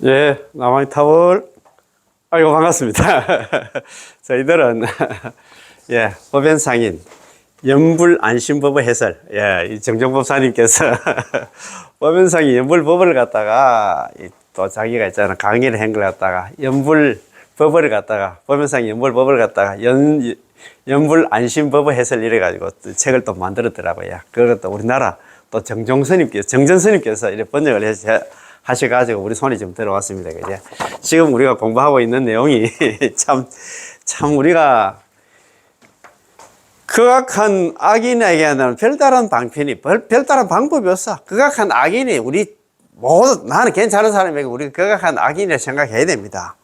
예, 남아있타월. 아이고, 반갑습니다. 저희들은, 예, 법연상인, 연불안심법의 해설, 예, 이 정정법사님께서 법연상인 연불법을 갖다가, 또 자기가 있잖아, 강의를 한 걸 갖다가, 연불법을 갖다가, 법연상인 연불법을 갖다가, 연불안심법의 해설 이래가지고 또 책을 또 만들었더라고요. 그것도 우리나라 또 정전스님께서 이렇게 번역을 하셔가지고 우리 손이 좀 들어왔습니다. 그죠? 지금 우리가 공부하고 있는 내용이 참 우리가 극악한 악인에게는 별다른 방편이, 별다른 방법이 없어. 극악한 악인이 우리 모두, 나는 괜찮은 사람에게 우리가 극악한 악인이라 생각해야 됩니다.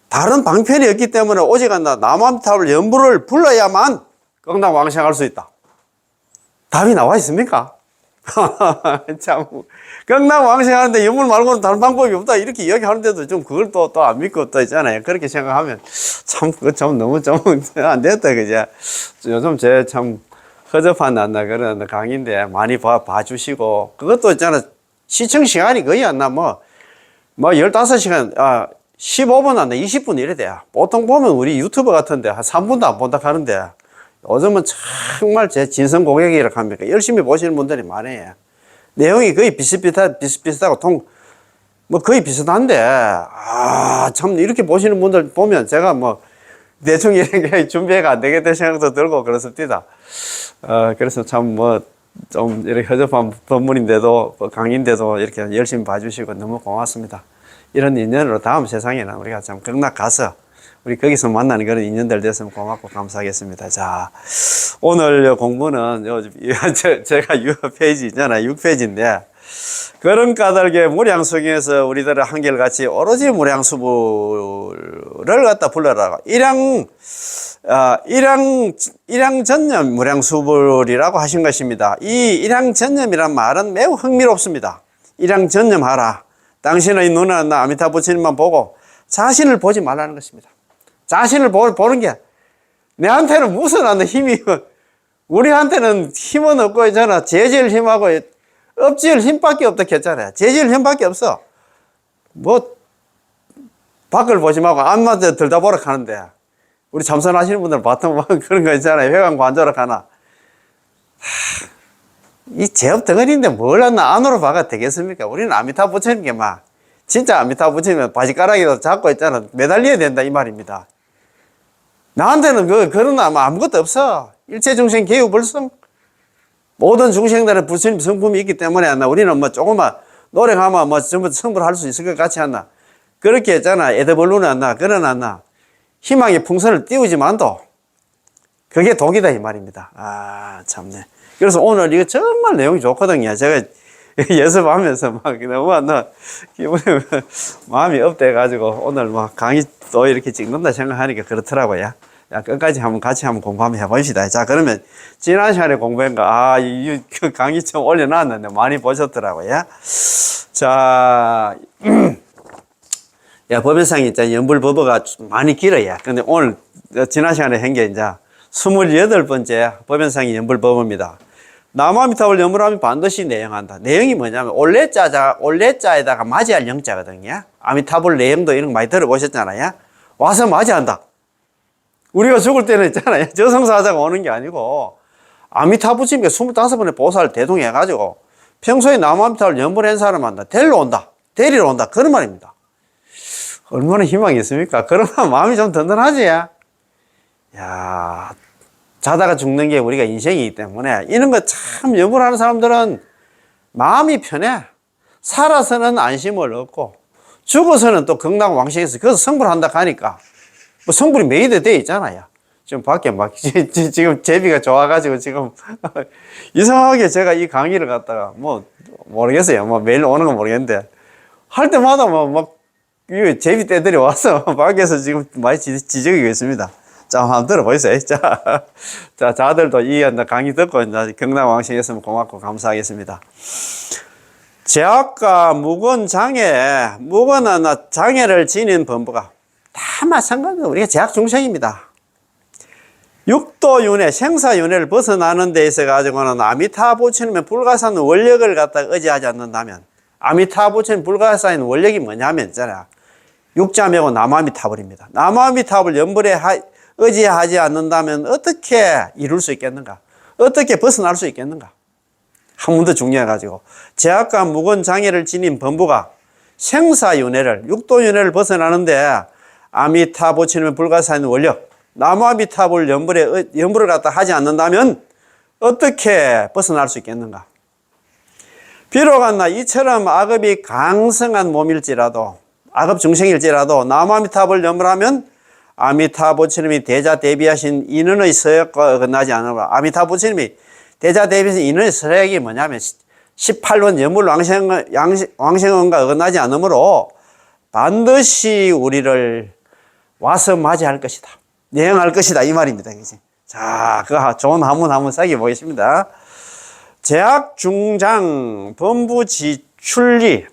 다른 방편이 없기 때문에 오직 남암탑을 연불을 불러야만 건강왕생할 수 있다. 답이 나와 있습니까? 참, 건강왕생하는데 연불 말고는 다른 방법이 없다. 이렇게 이야기하는데도 좀 그걸 또 안 믿고 또 있잖아요. 그렇게 생각하면 참, 그거 좀 너무 좀 안 됐다. 그죠? 요즘 제 참 허접한 그런 강의인데 많이 봐주시고, 그것도 있잖아. 시청 시간이 거의 안 나, 15시간, 15분 안 나, 20분 이래 돼요. 보통 보면 우리 유튜버 같은데 한 3분도 안 본다 하는데, 요즘은 정말 제 진성 고객이라고 합니까? 열심히 보시는 분들이 많아요. 내용이 거의 비슷비슷하고 거의 비슷한데, 참, 이렇게 보시는 분들 보면 제가 대충 이렇게 준비가 안 되겠다 생각도 들고 그렇습니다. 그래서 참 좀 이렇게 허접한 법문인데도, 강의인데도 이렇게 열심히 봐주시고 너무 고맙습니다. 이런 인연으로 다음 세상에는 우리가 참 극락 가서 우리 거기서 만나는 그런 인연들 됐으면 고맙고 감사하겠습니다. 자, 오늘 공부는 제가 6페이지 있잖아요. 6페이지인데, 그런 까닭에 무량수경에서 우리들은 한결같이 오로지 무량수부를 갖다 불러라고. 일양전념 무량수불이라고 하신 것입니다. 이 일양전념이란 말은 매우 흥미롭습니다. 일양전념하라. 당신의 눈은 아미타 부처님만 보고 자신을 보지 말라는 것입니다. 자신을 보는 게 내한테는 무슨 힘이, 우리한테는 힘은 없고 있잖아. 재질 힘하고 업질 힘밖에 없다 했잖아요. 재질 힘밖에 없어. 밖을 보지 말고 앞만 들다 보러 가는데, 우리 참선하시는 분들 봤던 그런 거 있잖아요. 회관 관조로 가나. 이 제업 덩어리인데 뭘 안으로 봐가 되겠습니까? 우리는 아미타 부처님께 진짜 아미타 부처님 바지가락에도 잡고 있잖아. 매달려야 된다 이 말입니다. 나한테는 그런 아무것도 없어. 일체중생 개유불성. 모든 중생들의 부처님 성품이 있기 때문에 우리는 조금만 노력하면 전부 성불할 수 있을 것 같이 않나. 그렇게 했잖아. 에드벌룬은 그러나 희망의 풍선을 띄우지만도 그게 독이다 이 말입니다. 참네. 그래서 오늘 이거 정말 내용이 좋거든요. 제가 연습하면서 너무 기분이 마음이 업돼가지고 오늘 강의 또 이렇게 찍는다 생각하니까 그렇더라고요. 끝까지 같이 한번 공부 한번 해봅시다. 자, 그러면 지난 시간에 공부한 거, 그 강의 좀 올려놨는데 많이 보셨더라고요. 자, 법연상이 있잖아요. 연불법어가 많이 길어요. 근데 오늘 지난 시간에 한 게 이제 28번째 법연상이 연불법어입니다. 남아미타불 연불하면 반드시 내용한다. 내용이 뭐냐면 올레자에다가 맞이할 영자거든요. 아미타불 내용도 이런 거 많이 들어보셨잖아요. 와서 맞이한다. 우리가 죽을 때는 있잖아요. 저승사자가 오는 게 아니고 아미타부처님께 25번의 보살 대동해가지고 평소에 남아미타불 연불한 사람한테 데리러 온다. 그런 말입니다. 얼마나 희망이 있습니까? 그러면 마음이 좀 든든하지. 야, 자다가 죽는 게 우리가 인생이기 때문에 이런 거 참 연불하는 사람들은 마음이 편해. 살아서는 안심을 얻고 죽어서는 또 극락왕생해서 그래서 성불한다 하니까 성불이 매일 돼 있잖아요. 지금 밖에 지금 제비가 좋아가지고 지금 이상하게 제가 이 강의를 갖다가 모르겠어요. 매일 오는 건 모르겠는데 할 때마다 제비 떼들이 와서 밖에서 지금 많이 지적이고 있습니다. 자, 한번 들어보세요. 자, 자들도 이 강의 듣고 경락왕생했으면 고맙고 감사하겠습니다. 제약과 무건 무건한 장애를 지닌 범부가 다 마찬가지로 우리가 제약 중생입니다. 육도윤회, 생사윤회를 벗어나는 데 있어 가지고는 아미타 부처님의 불가산 원력을 갖다 의지하지 않는다면 아미타 부처님 불가사인 원력이 뭐냐면 있잖아. 육자매고 나무아미타불입니다. 나무아미타불 연불에 의지하지 않는다면 어떻게 이룰 수 있겠는가? 어떻게 벗어날 수 있겠는가? 한 번 더 중요해가지고 제약과 무건 장애를 지닌 범부가 생사윤회를 육도윤회를 벗어나는데 아미타 부처님의 불가사인 원력 나무아미타불 연불을 갖다 하지 않는다면 어떻게 벗어날 수 있겠는가? 비록 이처럼 악업이 강성한 몸일지라도 악업 중생일지라도 나무아미타불 연불하면 아미타 부처님이 대자 대비하신 인원의 서약과 어긋나지 않으므로 아미타 부처님이 대자 대비하신 인원의 서약이 뭐냐면 18원 연불 왕생원과 어긋나지 않으므로 반드시 우리를 와서 맞이할 것이다. 내행할 것이다. 이 말입니다. 자, 그 좋은 한번 살펴 보겠습니다. 제약 중장 범부지출리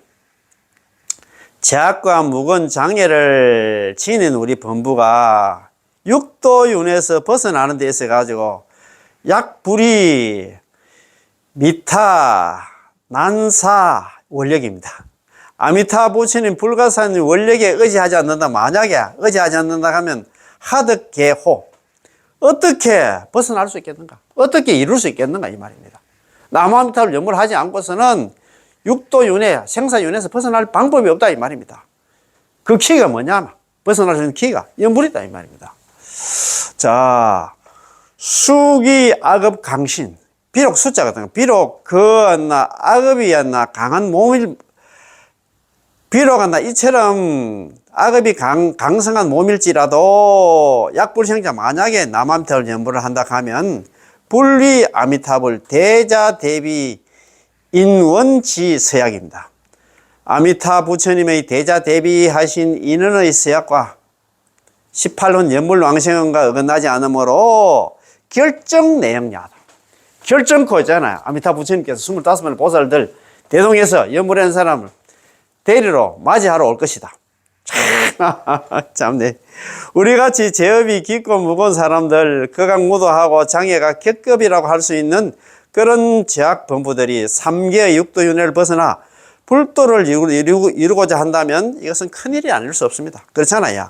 제약과 무건 장애를 지닌 우리 범부가 육도윤에서 벗어나는 데 있어 가지고 약불이 미타 난사 원력입니다. 아미타 부처님 불가사인 원력에 의지하지 않는다. 만약에 의지하지 않는다 하면 하득개호 어떻게 벗어날 수 있겠는가? 어떻게 이룰 수 있겠는가? 이 말입니다. 나무아미타불 연불하지 않고서는 육도윤회, 생사윤회에서 벗어날 방법이 없다 이 말입니다. 그 키가 뭐냐면 벗어날 수 있는 키가 연불이다 이 말입니다. 자, 수기 악업 강신 비록 숫자 같은 거 비록 악업이 강한 몸일 비록 이처럼 악업이 강성한 몸일지라도 약불생자 만약에 나무아미타불 연불을 한다 하면 불리 아미타불 대자 대비 인원지 서약입니다. 아미타 부처님의 대자 대비하신 인원의 서약과 18원 연불 왕생원과 어긋나지 않으므로 결정 내용야다. 결정코 있잖아요. 아미타 부처님께서 25명의 보살들 대동에서 연불한 사람을 대리로 맞이하러 올 것이다. 참네. 우리같이 제업이 깊고 무거운 사람들, 거각무도하고 장애가 격급이라고 할 수 있는 그런 제약 범부들이 3개의 육도윤회를 벗어나 불도를 이루고자 한다면 이것은 큰일이 아닐 수 없습니다. 그렇잖아요.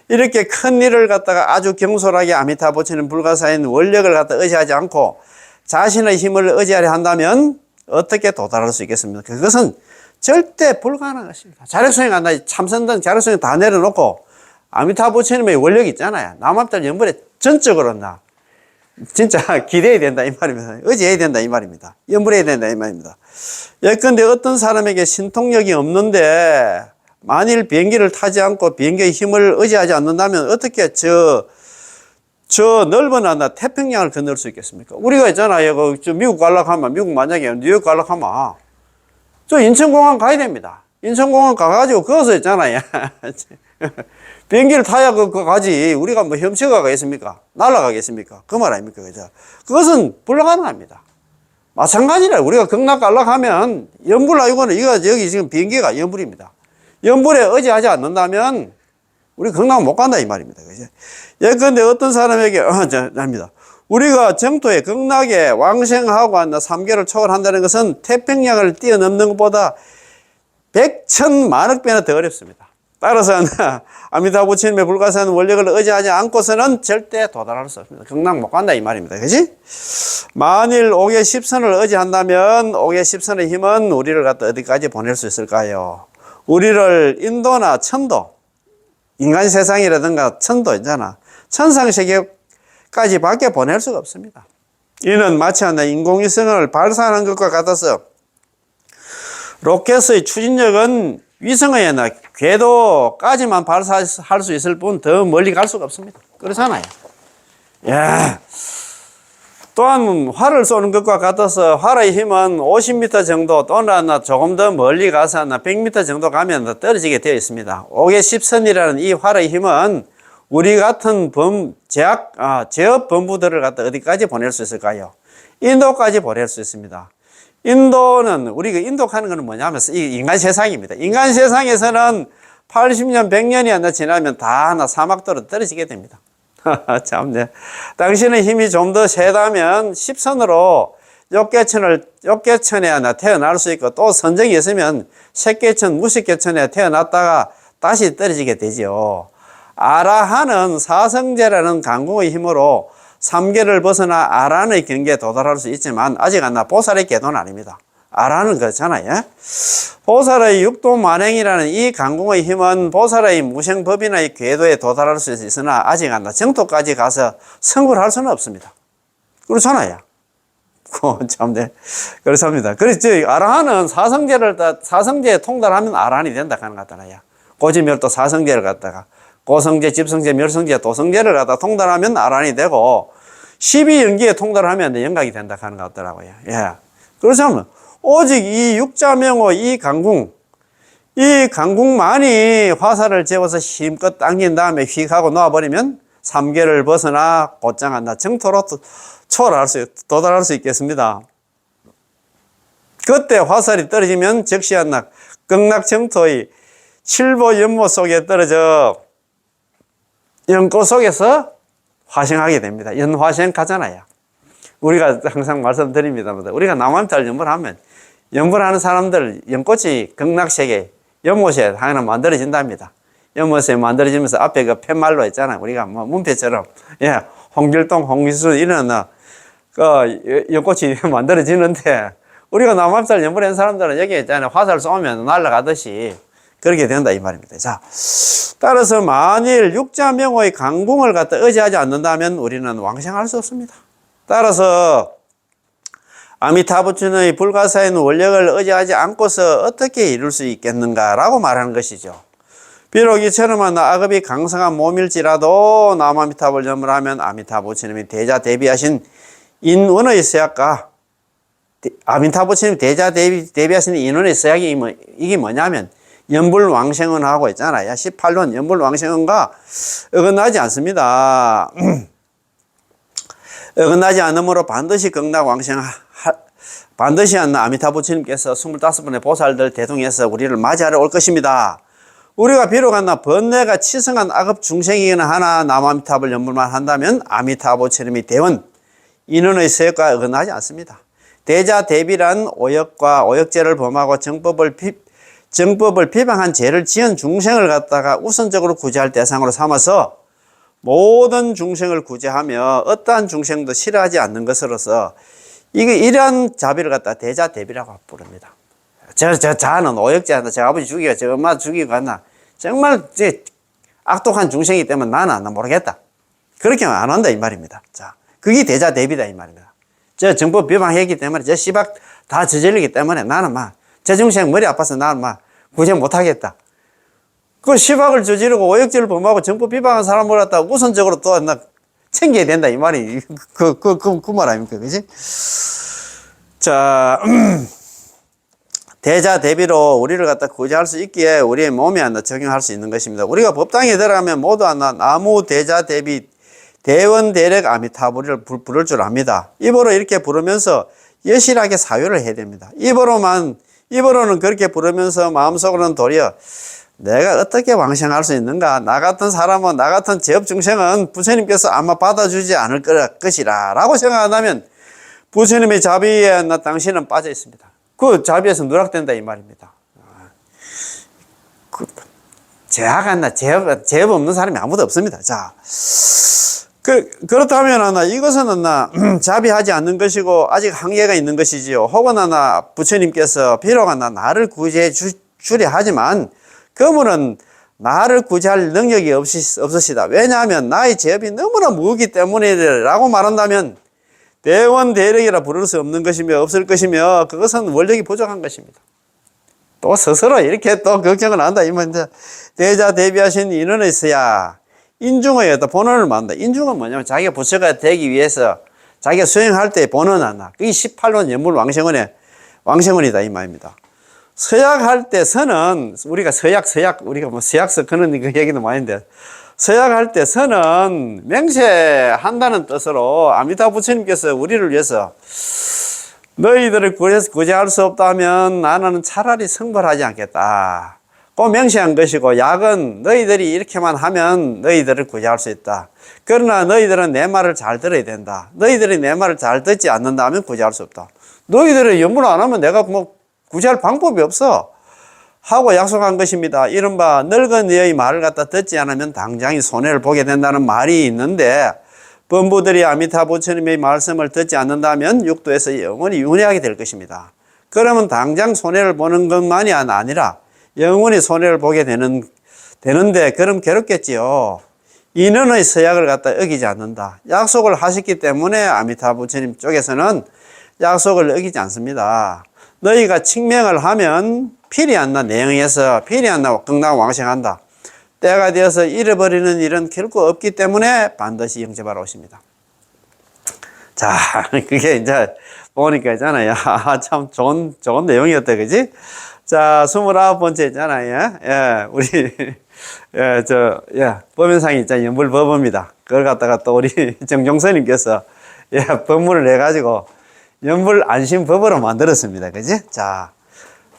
이렇게 큰일을 갖다가 아주 경솔하게 아미타 부처님 불가사인 원력을 갖다 의지하지 않고 자신의 힘을 의지하려 한다면 어떻게 도달할 수 있겠습니까? 그것은 절대 불가능한 것입니다. 자력수행 한다. 참선등 자력수행 다 내려놓고 아미타 부처님의 원력이 있잖아요. 남아미타 연불에 전적으로 진짜 기대해야 된다 이 말입니다. 의지해야 된다 이 말입니다. 연불해야 된다 이 말입니다. 예컨대 어떤 사람에게 신통력이 없는데 만일 비행기를 타지 않고 비행기의 힘을 의지하지 않는다면 어떻게 저 넓은 태평양을 건널 수 있겠습니까? 우리가 있잖아요. 미국 가려고 하면 미국 만약에 뉴욕 가려고 하면 저 인천공항 가야 됩니다. 인천공항 가가지고 거기서 있잖아요. 비행기를 타야 그거 가지. 우리가 뭐 훔쳐가 가겠습니까? 날아가겠습니까? 그 말 아닙니까? 그죠? 그것은 불가능합니다. 마찬가지라 우리가 극락 가려고 하면 연불 아니고는 여기 지금 비행기가 연불입니다. 연불에 의지하지 않는다면 우리 극락 못 간다 이 말입니다. 그죠? 예컨대 어떤 사람에게 아닙니다. 우리가 정토에 극락에 왕생하고 3개를 초월한다는 것은 태평양을 뛰어넘는 것보다 100,000만억 배나 더 어렵습니다. 따라서 아미타 부처님의 불가사한 원력을 의지하지 않고서는 절대 도달할 수 없습니다. 극락 못 간다 이 말입니다. 그지? 만일 5개 10선을 의지한다면 5개 10선의 힘은 우리를 갖다 어디까지 보낼 수 있을까요? 우리를 인도나 천도, 인간 세상이라든가 천도 있잖아. 천상세계까지 밖에 보낼 수가 없습니다. 이는 마치 인공위성을 발사하는 것과 같아서 로켓의 추진력은 위성의 궤도까지만 발사할 수 있을 뿐 더 멀리 갈 수가 없습니다. 그렇잖아요. 예. 또한 활을 쏘는 것과 같아서 활의 힘은 50m 정도 또는 조금 더 멀리 가서 100m 정도 가면 떨어지게 되어 있습니다. 5개 10선이라는 이 활의 힘은 우리 같은 제업 범부들을 갖다 어디까지 보낼 수 있을까요? 인도까지 보낼 수 있습니다. 인도는 우리가 인도하는 것은 뭐냐면 이 인간 세상입니다. 인간 세상에서는 80년, 100년이 지나면 다 사막도로 떨어지게 됩니다. 참네. 당신의 힘이 좀 더 세다면 10선으로 욕계천에 태어날 수 있고, 또 선정이 있으면 색계천, 무색계천에 태어났다가 다시 떨어지게 되죠. 아라한은 사성제라는 강궁의 힘으로 3계를 벗어나 아란의 경계에 도달할 수 있지만 아직 보살의 궤도는 아닙니다. 아란은 그렇잖아요. 보살의 육도만행이라는 이 강궁의 힘은 보살의 무생법인의 궤도에 도달할 수 있으나 아직 정토까지 가서 성불 할 수는 없습니다. 그렇잖아요. 참, 네. 그렇습니다. 그래서 아라한은 사성제에 통달하면 아라한이 된다 하는 것 같잖아요. 고지멸도 사성제를 갖다가 고성제, 집성제, 멸성제, 도성제를 갖다 통달하면 아란이 되고 12연기에 통달하면 영각이 된다 하는 것 같더라고요. 예. 그렇다면 오직 이 육자명호 이 강궁만이 화살을 재워서 힘껏 당긴 다음에 휙 하고 놓아버리면 3계를 벗어나 곧장 정토로 도달할 수 있겠습니다. 그때 화살이 떨어지면 즉시 극락정토의 칠보 연못 속에 떨어져 연꽃 속에서 화생하게 됩니다. 연화생 가잖아요. 우리가 항상 말씀드립니다만, 우리가 남한달 연불하면, 연불하는 사람들, 연꽃이 극락세계, 연못에 하나 만들어진답니다. 연못에 만들어지면서 앞에 그 팻말로 있잖아요. 우리가 문패처럼, 예, 홍길동, 홍길수 이런, 연꽃이 만들어지는데, 우리가 남한달 연불하는 사람들은 여기 있잖아요. 화살 쏘면 날아가듯이, 그렇게 된다 이 말입니다. 자, 따라서 만일 육자명호의 강궁을 갖다 의지하지 않는다면 우리는 왕생할 수 없습니다. 따라서 아미타부처의 불가사의 원력을 의지하지 않고서 어떻게 이룰 수 있겠는가라고 말하는 것이죠. 비록 이처럼 악업이 강성한 몸일지라도 남아미타불 염불하면 아미타부처님이 대자 대비하신 인원의 서약과 아미타부처님이 대자 대비하신 인원의 서약이 이게 뭐냐면 연불왕생은 하고 있잖아요. 18론 연불왕생은과 어긋나지 않습니다. 어긋나지 않으므로 반드시 극락왕생, 반드시 아미타부처님께서 25분의 보살들 대동해서 우리를 맞이하러 올 것입니다. 우리가 비록 번뇌가 치성한 악업 중생이거나 하나 남아미타불 연불만 한다면 아미타부처님이 대원 인원의 서역과 어긋나지 않습니다. 대자 대비란 오역과 오역죄를 범하고 정법을 비방한 죄를 지은 중생을 갖다가 우선적으로 구제할 대상으로 삼아서 모든 중생을 구제하며 어떠한 중생도 싫어하지 않는 것으로서 이러한 자비를 갖다 대자 대비라고 부릅니다. 자는 오역죄한다. 제 아버지 죽이고 제 엄마 죽이고 갔나. 정말 악독한 중생이기 때문에 나는 모르겠다. 그렇게 안 한다 이 말입니다. 자, 그게 대자 대비다 이 말입니다. 저 정법 비방했기 때문에 저 씨박 다 저질리기 때문에 나는 저 중생 머리 아파서 나는 구제 못하겠다. 그 시박을 저지르고 오역죄를 범하고 정법 비방한 사람을 갖다 우선적으로 또 챙겨야 된다 이 말이 그 말 아닙니까, 그지? 자, 대자 대비로 우리를 갖다 구제할 수 있기에 우리의 몸에 적용할 수 있는 것입니다. 우리가 법당에 들어가면 모두 나무 대자 대비 대원 대력 아미타불을 부를 줄 압니다. 입으로 이렇게 부르면서 여실하게 사유를 해야 됩니다. 입으로는 그렇게 부르면서 마음속으로는 도리어 내가 어떻게 왕생할 수 있는가? 나 같은 사람은, 나 같은 제업 중생은 부처님께서 아마 받아주지 않을 것이라 라고 생각한다면 부처님의 자비에 당신은 빠져 있습니다. 그 자비에서 누락된다 이 말입니다. 제업 없는 사람이 아무도 없습니다. 자, 그렇다면 이것은 자비하지 않는 것이고 아직 한계가 있는 것이지요. 혹은 부처님께서 비록 나를 구제해 주려 하지만 그분은 나를 구제할 능력이 없으시다. 왜냐하면 나의 제업이 너무나 무겁기 때문이라고 말한다면 대원 대력이라 부를 수 없는 것이며 없을 것이며 그것은 원력이 부족한 것입니다. 또 스스로 이렇게 또 걱정을 한다. 이면 대자 대비하신 인원에 있어야 인중의 어떤 본원을 만다. 인중은 뭐냐면 자기가 부처가 되기 위해서 자기가 수행할 때 본원 하나. 그게 18원 연물 왕생원이다 이 말입니다. 서약할 때 선은 우리가 우리가 서약서 그런 그 얘기도 많이 했는데 서약할 때 선은 맹세한다는 뜻으로 아미타 부처님께서 우리를 위해서 너희들을 구제할 수 없다면 나는 차라리 성불하지 않겠다. 그 맹세한 것이고 약은 너희들이 이렇게만 하면 너희들을 구제할 수 있다. 그러나 너희들은 내 말을 잘 들어야 된다. 너희들이 내 말을 잘 듣지 않는다면 구제할 수 없다. 너희들은 연불 안 하면 내가 뭐 구제할 방법이 없어. 하고 약속한 것입니다. 이른바 늙은 이의 말을 갖다 듣지 않으면 당장이 손해를 보게 된다는 말이 있는데, 범부들이 아미타 부처님의 말씀을 듣지 않는다면 육도에서 영원히 윤회하게 될 것입니다. 그러면 당장 손해를 보는 것만이 아니라 영원히 손해를 보게 되는데 그럼 괴롭겠지요. 인연의 서약을 갖다 어기지 않는다. 약속을 하셨기 때문에 아미타 부처님 쪽에서는 약속을 어기지 않습니다. 너희가 칙명을 하면 필이 안 나, 내영에서 필이 안 나고 극락왕생한다. 때가 되어서 잃어버리는 일은 결코 없기 때문에 반드시 영접하러 오십니다. 자, 그게 이제 보니까 있잖아요. 참 좋은 내용이었다, 그지? 자, 29번째 있잖아요. 예, 우리, 법연상이 있잖아요. 연불법입니다. 그걸 갖다가 또 우리 정종선님께서, 법문을 해가지고 연불 안심법으로 만들었습니다. 그지? 자,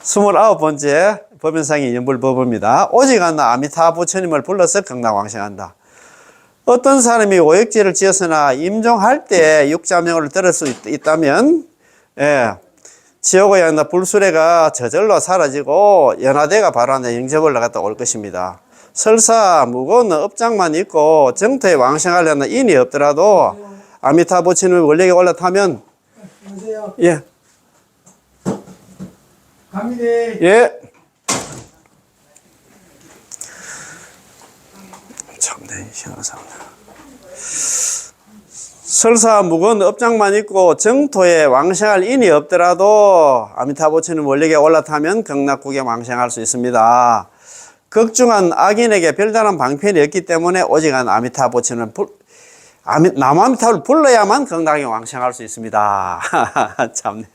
29번째 법연상이 연불법입니다. 오직 하나 아미타 부처님을 불러서 극락왕생한다. 어떤 사람이 오역죄를 지었으나 임종할 때 육자명을 들을 수 있다면, 지옥의 양나 불수레가 저절로 사라지고 연화대가 바로 영접을 나갔다 올 것입니다. 설사 무거운 업장만 있고 정토에 왕생하려는 인이 없더라도 아미타 부처님의 원력에 올라타면, 안녕하세요. 예. 갑니다. 예. 참네, 희한하다. 설사 무거운 업장만 있고 정토에 왕생할 인이 없더라도 아미타 부처님 원력에 올라타면 극락국에 왕생할 수 있습니다. 극중한 악인에게 별다른 방편이 없기 때문에 오직한 아미타 부처님을 남아미타를 불러야만 극락에 왕생할 수 있습니다. 참네.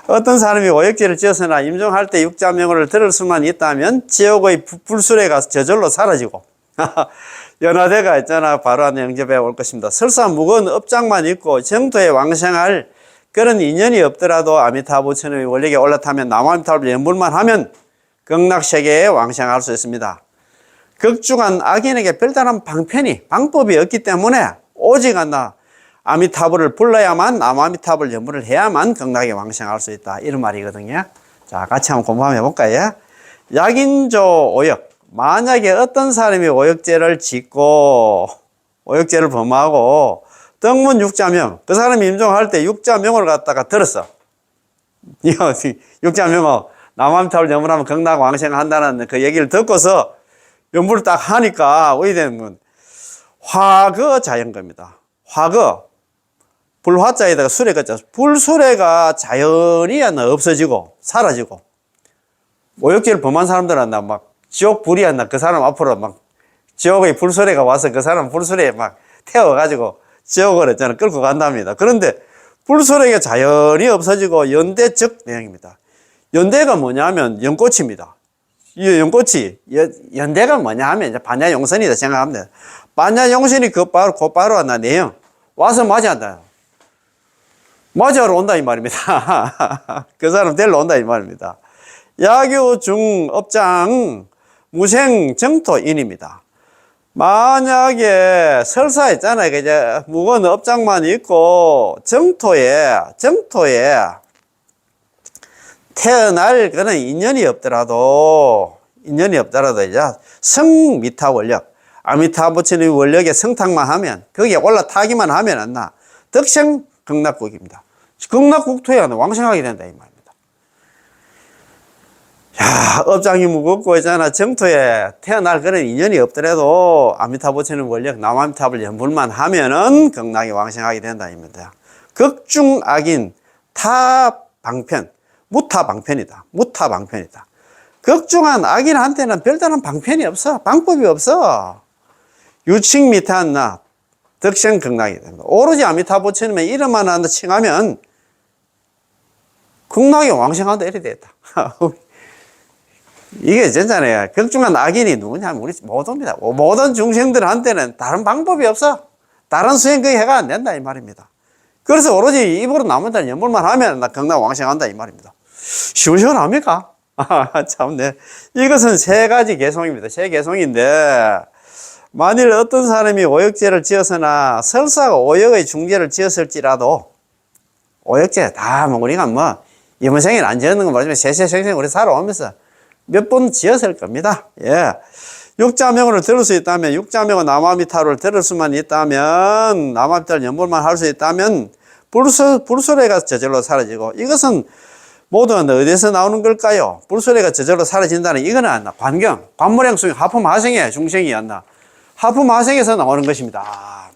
어떤 사람이 오역죄를 지었으나 임종할 때 육자명을 들을 수만 있다면 지옥의 불수레가 저절로 사라지고 연화대가 있잖아 바로 안에 영접해 올 것입니다. 설사 무거운 업장만 있고 정토에 왕생할 그런 인연이 없더라도 아미타 부처님의 원력에 올라타면 남아미타를 연불만 하면 극락세계에 왕생할 수 있습니다. 극중한 악인에게 별다른 방법이 없기 때문에 오직 하나 아미타불을 불러야만 남아미타불 연불을 해야만 극락에 왕생할 수 있다. 이런 말이거든요. 자, 같이 한번 공부 한번 해볼까요? 약인조 오역. 만약에 어떤 사람이 오역죄를 짓고 오역죄를 범하고 등문 육자명, 그 사람이 임종할 때 육자명을 갖다가 들었어. 이거 육자명을 남아미타불 연불하면 극락 왕생한다는 그 얘기를 듣고서 연불을 딱 하니까 의되면 화거 자연겁니다. 화거. 불화자에다가 수레가 불수레가 자연이 없어지고 사라지고 오역죄를 범한 사람들은 막 지옥 불이 안 나. 그 사람 앞으로 막 지옥의 불수레가 와서 그 사람 불수레에 막 태워가지고 지옥을 했잖아. 끌고 간답니다. 그런데 불수레가 자연이 없어지고 연대적 내용입니다. 연대가 뭐냐면 연꽃입니다. 이 연꽃이 연대가 뭐냐 하면 이제 반야용선이다 생각하면 돼. 반야용선이 곧바로 나 내용 와서 맞이한다. 맞이하러 온다 이 말입니다. 그 사람 데리러 온다 이 말입니다. 야교 중업장 무생 정토인입니다. 만약에 설사 있잖아요. 이제 무거운 업장만 있고 정토에 태어날 그런 인연이 없더라도 이제 성미타 원력, 아미타 부처님 원력의 성탁만 하면 거기에 올라타기만 하면 안 나. 덕생 극락국입니다. 극락국토에 왕생하게 된다 이 말입니다. 야, 업장이 무겁고 있잖아. 정토에 태어날 그런 인연이 없더라도 아미타 부처님 원력, 남아미타불 연불만 하면은 극락에 왕생하게 된다 입니다. 극중악인 타방편, 무타방편이다. 극중한 악인한테는 별다른 방편이 없어. 방법이 없어. 유칭미타나 덕생 극락이 됩니다. 오로지 아미타 부처님의 이름만 한다 칭하면 극락에 왕생한다 이래 되겠다. 이게 진짜네. 극중한 악인이 누구냐면 우리 모두입니다. 모든 중생들한테는 다른 방법이 없어. 다른 수행 거의 해가 안 된다 이 말입니다. 그래서 오로지 입으로 남은다는 연불만 하면 나 극락 왕생한다 이 말입니다. 시원시원합니까? 참네. 이것은 세 가지 개송입니다. 세 개송인데 만일 어떤 사람이 오역죄를 지었으나 설사 오역의 중죄를 지었을지라도 오역제 다 뭐 우리가 뭐 이번 생에는 안 지었는 건 모르지만 세세생생 우리 살아오면서 몇 번 지었을 겁니다. 예. 육자명을 들을 수 있다면, 육자명은 나마미타를 들을 수만 있다면, 나마미타를 연불만 할 수 있다면 불수레가 저절로 사라지고, 이것은 모두 어디서 나오는 걸까요? 불수레가 저절로 사라진다는 이거는 관경, 관모량수ing 하품하생의 중생이었나? 하품하생에서 나오는 것입니다.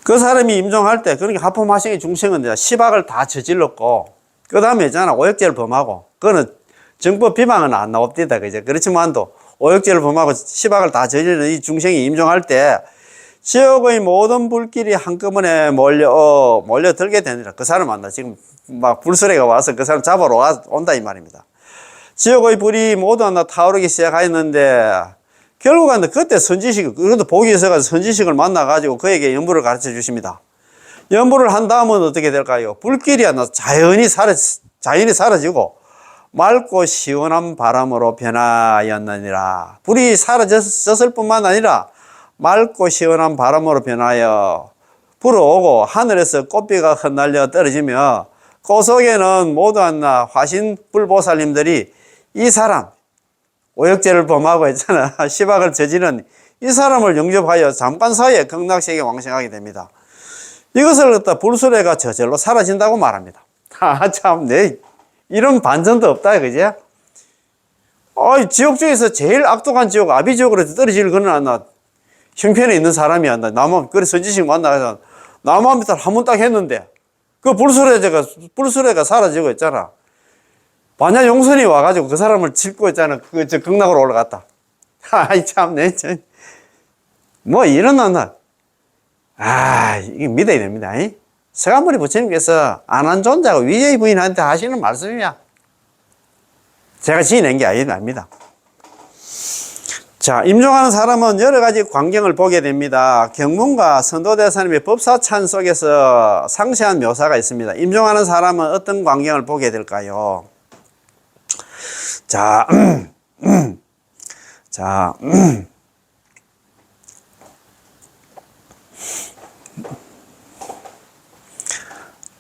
그 사람이 임종할 때, 그러니까 하품하생의 중생은 시박을 다 저질렀고, 그 다음에 있잖아, 오역죄를 범하고, 그거는 정법 비방은 안 나옵니다. 그죠? 그렇지만도 오역죄를 범하고 시박을 다 저지르는 이 중생이 임종할 때 지옥의 모든 불길이 한꺼번에 몰려들게 되니라. 그 사람 만나 지금 막 불수레가 와서 그 사람 잡으러 온다 이 말입니다. 지옥의 불이 모두 하나 타오르기 시작했는데 결국은 그때 선지식, 그래도 복이 있어가지고 선지식을 만나가지고 그에게 연부를 가르쳐 주십니다. 연부를 한 다음은 어떻게 될까요? 불길이 하나 자연히 사라지고 맑고 시원한 바람으로 변하였느니라. 불이 사라졌을 뿐만 아니라 맑고 시원한 바람으로 변하여 불어오고 하늘에서 꽃비가 흩날려 떨어지며 그 속에는 모두 한나 화신 불보살님들이 이 사람 오역죄를 범하고 했잖아. 시박을 저지른 이 사람을 영접하여 잠깐 사이에 극락세계에 왕생하게 됩니다. 이것을 갖다 불수레가 저절로 사라진다고 말합니다. 참, 이런 반전도 없다, 그지? 지옥 중에서 제일 악독한 지옥, 아비지옥으로 떨어질 거는 안 형편에 있는 사람이 안 나. 그래, 선지식 만나서 나만 밑에 한번 딱 했는데, 그 불수레가 사라지고 있잖아. 반야 용선이 와가지고 그 사람을 짚고 있잖아. 저 극락으로 올라갔다. 참, 뭐, 이런 이게 믿어야 됩니다. 서가모니 부처님께서 안한존자가 위의 부인한테 하시는 말씀이야. 제가 지어낸 게 아닙니다. 자, 임종하는 사람은 여러 가지 광경을 보게 됩니다. 경문과 선도대사님의 법사찬 속에서 상세한 묘사가 있습니다. 임종하는 사람은 어떤 광경을 보게 될까요? 자,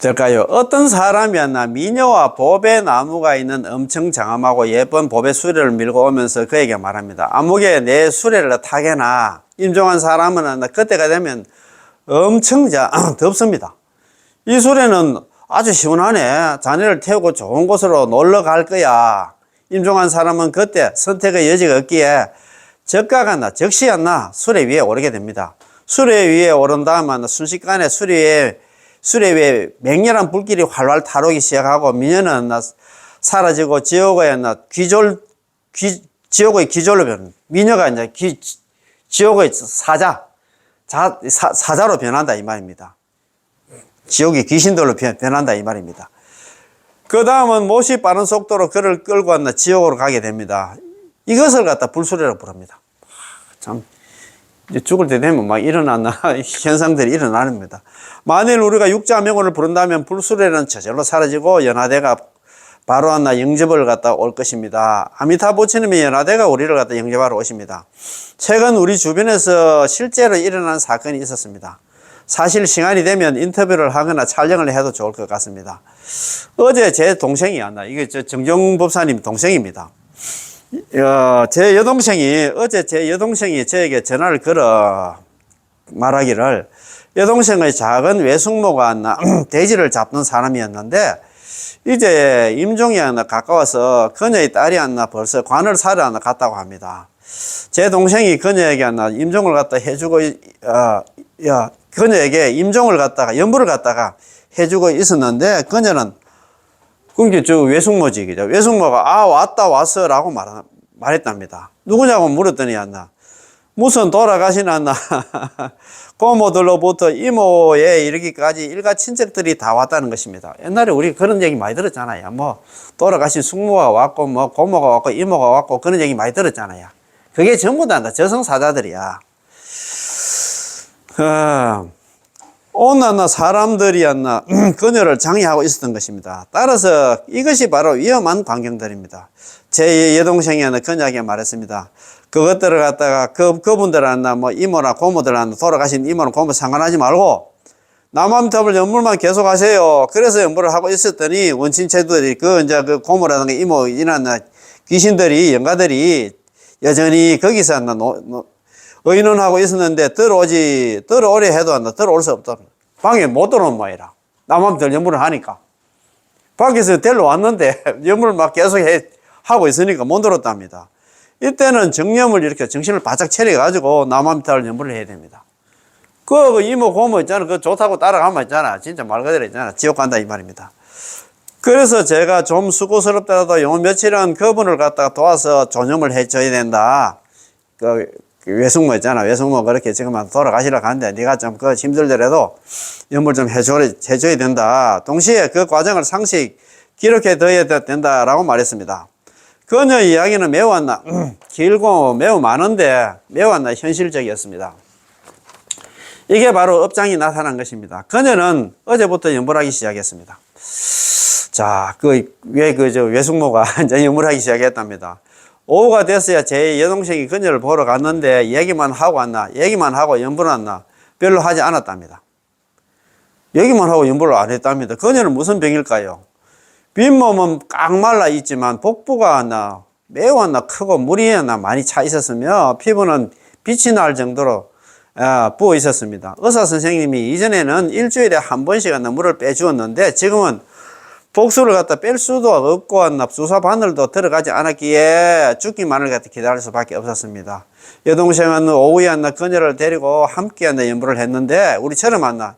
될까요? 어떤 사람이었나 미녀와 보배 나무가 있는 엄청 장엄하고 예쁜 보배 수레를 밀고 오면서 그에게 말합니다. 아무개 내 수레를 타게나. 임종한 사람은 그때가 되면 엄청 덥습니다. 이 수레는 아주 시원하네. 자네를 태우고 좋은 곳으로 놀러 갈 거야. 임종한 사람은 그때 선택의 여지가 없기에 적시 않나 수레 위에 오르게 됩니다. 수레 위에 오른 다음은 순식간에 수레 위에 맹렬한 불길이 활활 타오르기 시작하고 미녀는 사라지고 지옥의 기졸로 변. 미녀가 이제 지옥의 사자로 변한다 이 말입니다. 지옥의 귀신들로 변한다 이 말입니다. 그 다음은 못이 빠른 속도로 그를 끌고 지옥으로 가게 됩니다. 이것을 갖다 불수레라고 부릅니다. 참. 이제 죽을 때 되면 막 현상들이 일어납니다. 만일 우리가 육자명호를 부른다면 불수레는 저절로 사라지고 연화대가 바로 영접을 갖다 올 것입니다. 아미타 부처님의 연화대가 우리를 갖다 영접하러 오십니다. 최근 우리 주변에서 실제로 일어난 사건이 있었습니다. 사실 시간이 되면 인터뷰를 하거나 촬영을 해도 좋을 것 같습니다. 어제 제 동생이 이게 정정 법사님 동생입니다. 제 여동생이 저에게 전화를 걸어 말하기를 여동생의 작은 외숙모가 돼지를 잡던 사람이었는데 이제 임종이 가까워서 그녀의 딸이 벌써 관을 사러 갔다고 합니다. 제 동생이 그녀에게 임종을 갖다 해주고 그녀에게 임종을 갖다가 연부를 갖다가 해주고 있었는데 그녀는 그게 저 외숙모지, 그죠? 외숙모가, 왔어라고 말했답니다. 누구냐고 물었더니, 무슨 돌아가신 고모들로부터 이모에 이르기까지 일가 친척들이 다 왔다는 것입니다. 옛날에 우리 그런 얘기 많이 들었잖아요. 돌아가신 숙모가 왔고, 고모가 왔고, 이모가 왔고, 그런 얘기 많이 들었잖아요. 그게 전부 다 저승사자들이야. 온 사람들이 그녀를 장애하고 있었던 것입니다. 따라서 이것이 바로 위험한 광경들입니다. 제 여동생이 그녀에게 말했습니다. 그것들을 갖다가 그분들은 이모나 고모들은 돌아가신 이모나 고모 상관하지 말고 남암탑을 연불만 계속 하세요. 그래서 연불을 하고 있었더니 원친체들이 이제 그 고모라든가 이모 이나 귀신들이 영가들이 여전히 거기서 의논하고 있었는데 들어오려 해도 들어올 수 없다. 방에 못 들어오는 모양이라. 남암탑 연불을 하니까. 밖에서 데리러 왔는데 연불을 막 계속 하고 있으니까 못 들었답니다. 이때는 정념을 이렇게 정신을 바짝 차려가지고 남암탑을 연불을 해야 됩니다. 그 이모 고모 있잖아. 그 좋다고 따라가면 있잖아. 진짜 말 그대로 있잖아. 지옥 간다 이 말입니다. 그래서 제가 좀 수고스럽더라도 요 며칠은 그분을 갖다가 도와서 조념을 해줘야 된다. 그 외숙모 있잖아. 외숙모 그렇게 지금 돌아가시려고 하는데 네가 좀 그 힘들더라도 연물 좀 해줘야 된다. 동시에 그 과정을 상식 기록해 둬야 된다라고 말했습니다. 그녀 이야기는 매우 길고 매우 많은데 매우 현실적이었습니다. 이게 바로 업장이 나타난 것입니다. 그녀는 어제부터 연불하기 시작했습니다. 자, 외숙모가 이제 연불하기 시작했답니다. 오후가 됐어야 제 여동생이 그녀를 보러 갔는데 얘기만 하고 연불 왔나? 별로 하지 않았답니다. 얘기만 하고 연불을 안 했답니다. 그녀는 무슨 병일까요? 빈몸은 깡말라 있지만 복부가 매우 크고 물이 많이 차 있었으며 피부는 빛이 날 정도로 부어 있었습니다. 의사 선생님이 이전에는 일주일에 한 번씩 물을 빼주었는데 지금은 복수를 갖다 뺄 수도 없고 주사 바늘도 들어가지 않았기에 죽기만을 갖다 기다릴 수밖에 없었습니다. 여동생은 오후에 그녀를 데리고 함께 연불을 했는데 우리처럼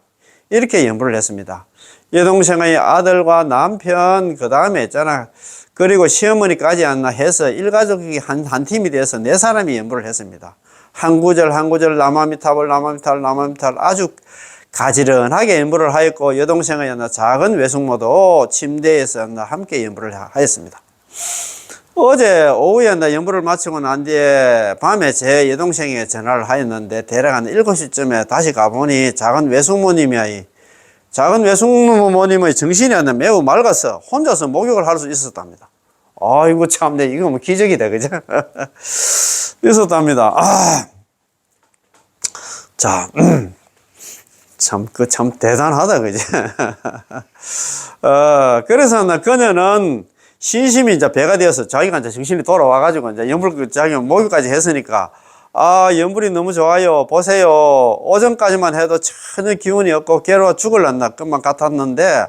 이렇게 연불을 했습니다. 여동생의 아들과 남편 그 다음에 있잖아. 그리고 시어머니까지 해서 일가족이 한 팀이 돼서 4사람이 연불을 했습니다. 한 구절 남암탑을 아주 가지런하게 연불을 하였고 여동생의 작은 외숙모도 침대에서 함께 연불을 하였습니다. 어제 오후에 연불을 마치고 난 뒤에 밤에 제 여동생에게 전화를 하였는데 대략 한 7시쯤에 다시 가보니 작은 외숙모님의 정신이 매우 맑아서 혼자서 목욕을 할 수 있었답니다. 아이고 참네, 이거 기적이다, 그죠? 있었답니다. 참 대단하다, 그지? 그래서 그녀는 신심이 이제 배가 되어서 자기가 이제 정신이 돌아와가지고 이제 자기 목욕까지 했으니까, 연불이 너무 좋아요. 보세요. 오전까지만 해도 전혀 기운이 없고 괴로워 죽을란다 것만 같았는데,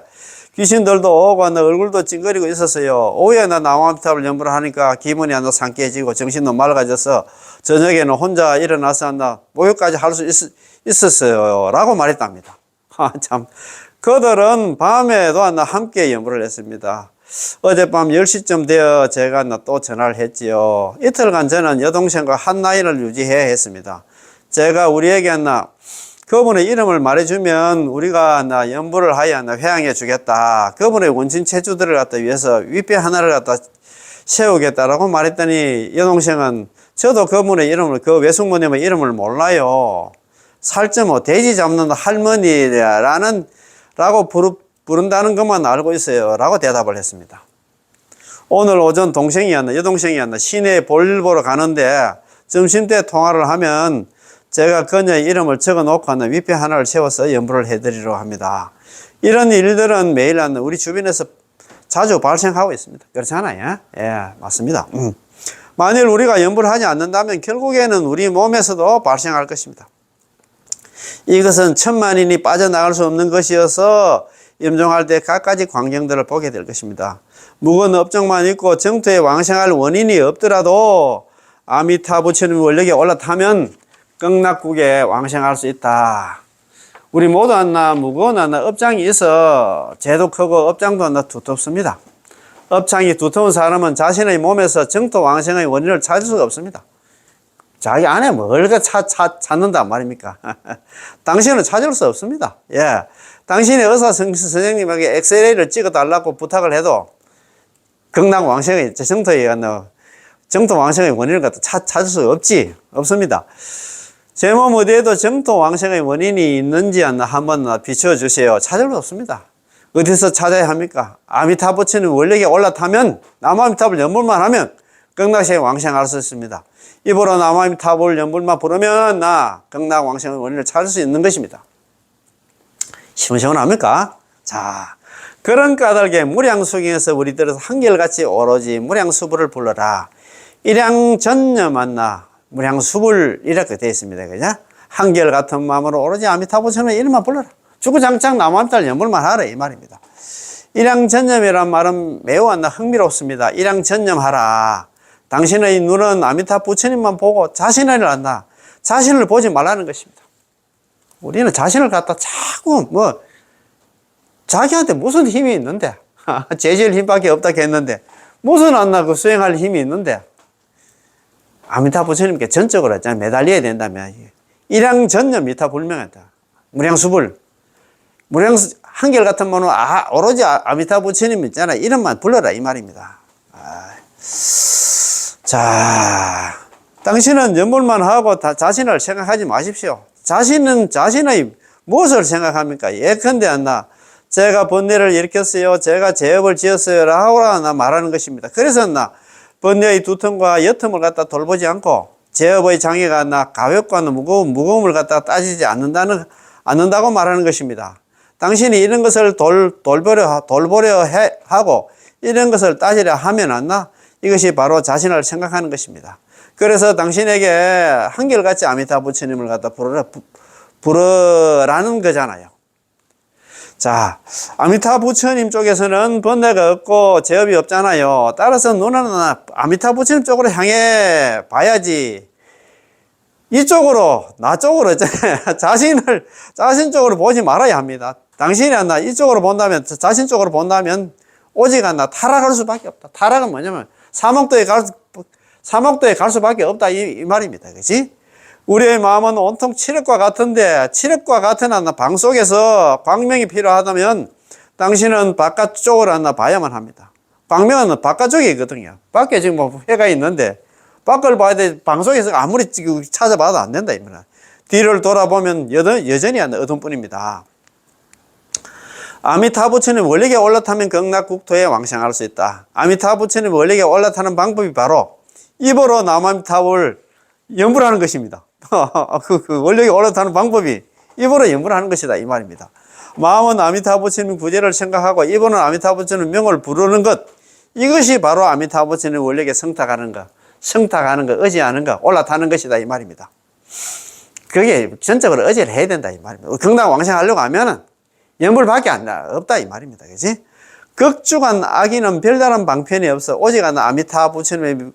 귀신들도 오고 얼굴도 찡그리고 있었어요. 오후에 남암탑을 연불을 하니까 기분이 상쾌해지고 정신도 맑아져서 저녁에는 혼자 일어나서 목욕까지 할 수 있었어요. 라고 말했답니다. 참. 그들은 밤에도 함께 연불을 했습니다. 어젯밤 10시쯤 되어 제가 또 전화를 했지요. 이틀간 저는 여동생과 한 라인을 유지해야 했습니다. 제가 우리에게 그분의 이름을 말해주면 우리가 연불을 하여 회양해 주겠다. 그분의 원친 체주들을 위해서 위패 하나를 세우겠다라고 말했더니 여동생은 저도 그분의 이름을, 그 외숙모님의 이름을 몰라요. 살점 돼지 잡는 할머니라고 부른다는 것만 알고 있어요. 라고 대답을 했습니다. 오늘 오전 여동생이 시내에 볼일 보러 가는데 점심때 통화를 하면 제가 그녀의 이름을 적어 놓고 위패 하나를 세워서 연불을 해드리려고 합니다. 이런 일들은 매일 우리 주변에서 자주 발생하고 있습니다. 그렇지 않아요? 예, 맞습니다. 만일 우리가 연불을 하지 않는다면 결국에는 우리 몸에서도 발생할 것입니다. 이것은 천만인이 빠져나갈 수 없는 것이어서 임종할 때 갖가지 광경들을 보게 될 것입니다. 묵은 업적만 있고 정토에 왕생할 원인이 없더라도 아미타 부처님 원력에 올라타면 극락국에 왕생할 수 있다. 우리 모두 무거운 업장이 있어 죄도 크고 업장도 두텁습니다. 업장이 두터운 사람은 자신의 몸에서 정토 왕생의 원인을 찾을 수가 없습니다. 자기 안에 뭘 찾는단 말입니까? 당신은 찾을 수 없습니다. 예. 당신의 의사 선생님에게 엑스레이를 찍어달라고 부탁을 해도 극락 왕생의 정토 왕생의 원인을 찾을 수 없습니다. 제 몸 어디에도 정토 왕생의 원인이 있는지 한번 비춰주세요. 찾을 수 없습니다. 어디서 찾아야 합니까? 아미타 부처님 원력에 올라타면 남아미탑을 연불만 하면 극락세에 왕생할 수 있습니다. 입으로 남아미탑을 연불만 부르면 극락 왕생의 원인을 찾을 수 있는 것입니다. 시원시원합니까? 자, 그런 까닭에 무량수경에서 우리들은 한결같이 오로지 무량수불을 불러라. 일양전념한나 무량수불 이렇게 되어 있습니다. 그죠? 한결같은 마음으로 오로지 아미타불처럼 이름만 불러라. 주구장창 나무함달 연불만 하라 이 말입니다. 일양전념이란 말은 매우 흥미롭습니다. 일양전념하라. 당신의 눈은 아미타 부처님만 보고 자신을 안다. 자신을 보지 말라는 것입니다. 우리는 자신을 갖다 자꾸 자기한테 무슨 힘이 있는데 제질 힘밖에 없다 했는데 무슨 안나 그 수행할 힘이 있는데 아미타 부처님께 전적으로 매달려야 된다면 일양전념 미타 불명하다. 무량수불 한결같은 분은 오로지 아미타 부처님 있잖아 이름만 불러라 이 말입니다. 자, 당신은 연불만 하고 자신을 생각하지 마십시오. 자신은 자신의 무엇을 생각합니까? 예컨대 안나 제가 번뇌를 일으켰어요. 제가 제업을 지었어요. 라고 말하는 것입니다. 그래서 번뇌의 두텀과 여텀을 갖다 돌보지 않고 제업의 장애가 가볍거나 무거움을 갖다 따지지 않는다고 말하는 것입니다. 당신이 이런 것을 돌보려 하고 이런 것을 따지려 하면 이것이 바로 자신을 생각하는 것입니다. 그래서 당신에게 한결같이 아미타 부처님을 갖다 부르라는 거잖아요. 자, 아미타 부처님 쪽에서는 번뇌가 없고 제업이 없잖아요. 따라서 눈은 아미타 부처님 쪽으로 향해 봐야지. 이쪽으로, 나 쪽으로, 자신 쪽으로 보지 말아야 합니다. 당신이 이쪽으로 본다면, 자신 쪽으로 본다면, 오직 타락할 수밖에 없다. 타락은 뭐냐면, 사목도에 갈 수밖에 없다. 이 말입니다. 그치? 우리의 마음은 온통 칠흑과 같은데 칠흑과 같은 방 속에서 광명이 필요하다면 당신은 바깥쪽으로 봐야만 합니다. 광명은 바깥쪽에 있거든요. 밖에 지금 해가 있는데 밖을 봐야 돼. 방 속에서 아무리 찾아봐도 안 된다. 이거는. 뒤를 돌아보면 여전히 어둠뿐입니다. 아미타 부처님 원력에 올라타면 극락국토에 왕생할 수 있다. 아미타 부처님 원력에 올라타는 방법이 바로 입으로 남아미타불 연불하는 것입니다. 그 원력에 올라타는 방법이 입으로 연불하는 것이다 이 말입니다. 마음은 아미타 부처님 구제를 생각하고 입으로는 아미타 부처님 명을 부르는 것, 이것이 바로 아미타 부처님 원력에 성탁하는 것, 의지하는 것, 올라타는 것이다 이 말입니다. 그게 전적으로 의지를 해야 된다 이 말입니다. 극락 왕생하려고 하면은 연불밖에 없다 이 말입니다. 그지? 극주간 악인은 별다른 방편이 없어. 오직 아미타 부처님의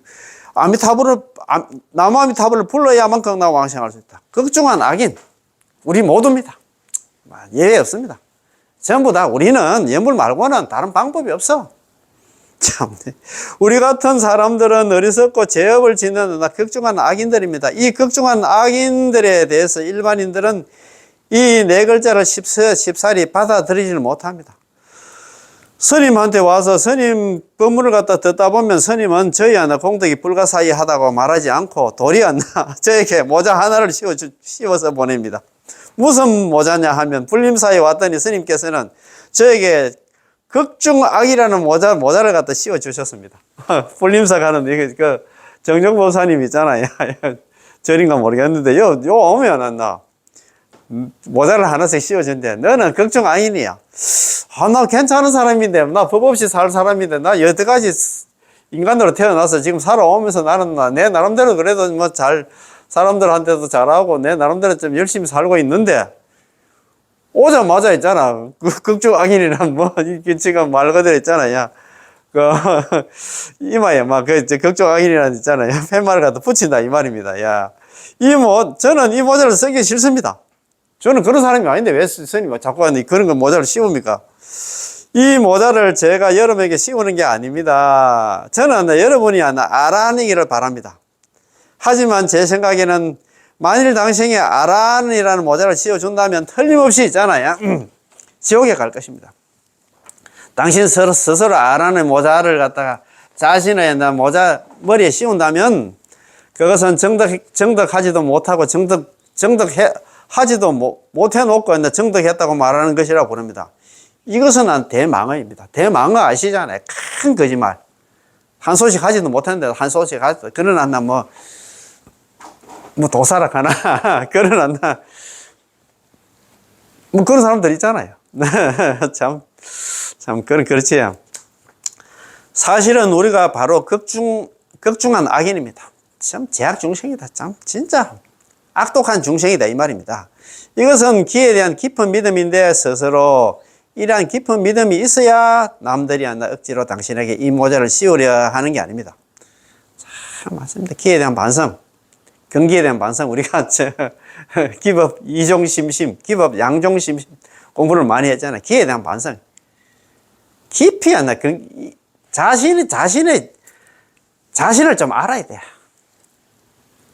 나무 아미타불을 불러야만 극락 왕생할 수 있다. 극중한 악인 우리 모두입니다. 예외 없습니다. 전부 다 우리는 연불 말고는 다른 방법이 없어. 참, 우리 같은 사람들은 어리석고 죄업을 짓는 극중한 악인들입니다. 이 극중한 악인들에 대해서 일반인들은 이 네 글자를 쉽사리 받아들이지를 못합니다. 스님한테 와서 스님 법문을 갖다 듣다 보면 스님은 저희 공덕이 불가사의하다고 말하지 않고 도리어 저에게 모자 하나를 씌워서 보냅니다. 무슨 모자냐 하면 불림사에 왔더니 스님께서는 저에게 극중악이라는 모자를 갖다 씌워 주셨습니다. 불림사 가는 그 정정보사님 있잖아요. 저인가 모르겠는데 요 오면 모자를 하나씩 씌워준대. 너는 극중악인이야. 나 괜찮은 사람인데, 나 법 없이 살 사람인데, 나 여태까지 인간으로 태어나서 지금 살아오면서 나는 내 나름대로 그래도 사람들한테도 잘하고 내 나름대로 좀 열심히 살고 있는데, 오자마자 있잖아. 극중악인이란 이게 지금 말 그대로 있잖아. 야, 이마에 극중악인이란 있잖아요. 팻말을 갖다 붙인다. 이 말입니다. 야, 저는 이 모자를 쓰기 싫습니다. 저는 그런 사람이 아닌데 왜 스님 자꾸 그런 거 모자를 씌웁니까? 이 모자를 제가 여러분에게 씌우는 게 아닙니다. 저는 여러분이 아란이기를 바랍니다. 하지만 제 생각에는 만일 당신이 아란이라는 모자를 씌워준다면 틀림없이 있잖아요. 지옥에 갈 것입니다. 당신 스스로 아란의 모자를 갖다가 자신의 머리에 씌운다면 그것은 정덕하지도 못하고 하지도 못해놓고 정덕했다고 말하는 것이라고 부릅니다. 이것은 대망어입니다. 대망어 아시잖아요. 큰 거짓말. 한 소식 하지도 못했는데 한 소식 하지도 그러나 도사락하나 그러나 뭐 그런 사람들 있잖아요. 그렇지. 사실은 우리가 바로 극중한 악인입니다. 참 제약 중생이다. 참 진짜 악독한 중생이다 이 말입니다. 이것은 기에 대한 깊은 믿음인데 스스로 이러한 깊은 믿음이 있어야 남들이 억지로 당신에게 이 모자를 씌우려 하는 게 아닙니다. 참 맞습니다. 기에 대한 반성, 경기에 대한 반성. 우리가 기법 이종심심, 기법 양종심심 공부를 많이 했잖아요. 기에 대한 반성. 깊이 자신을 좀 알아야 돼.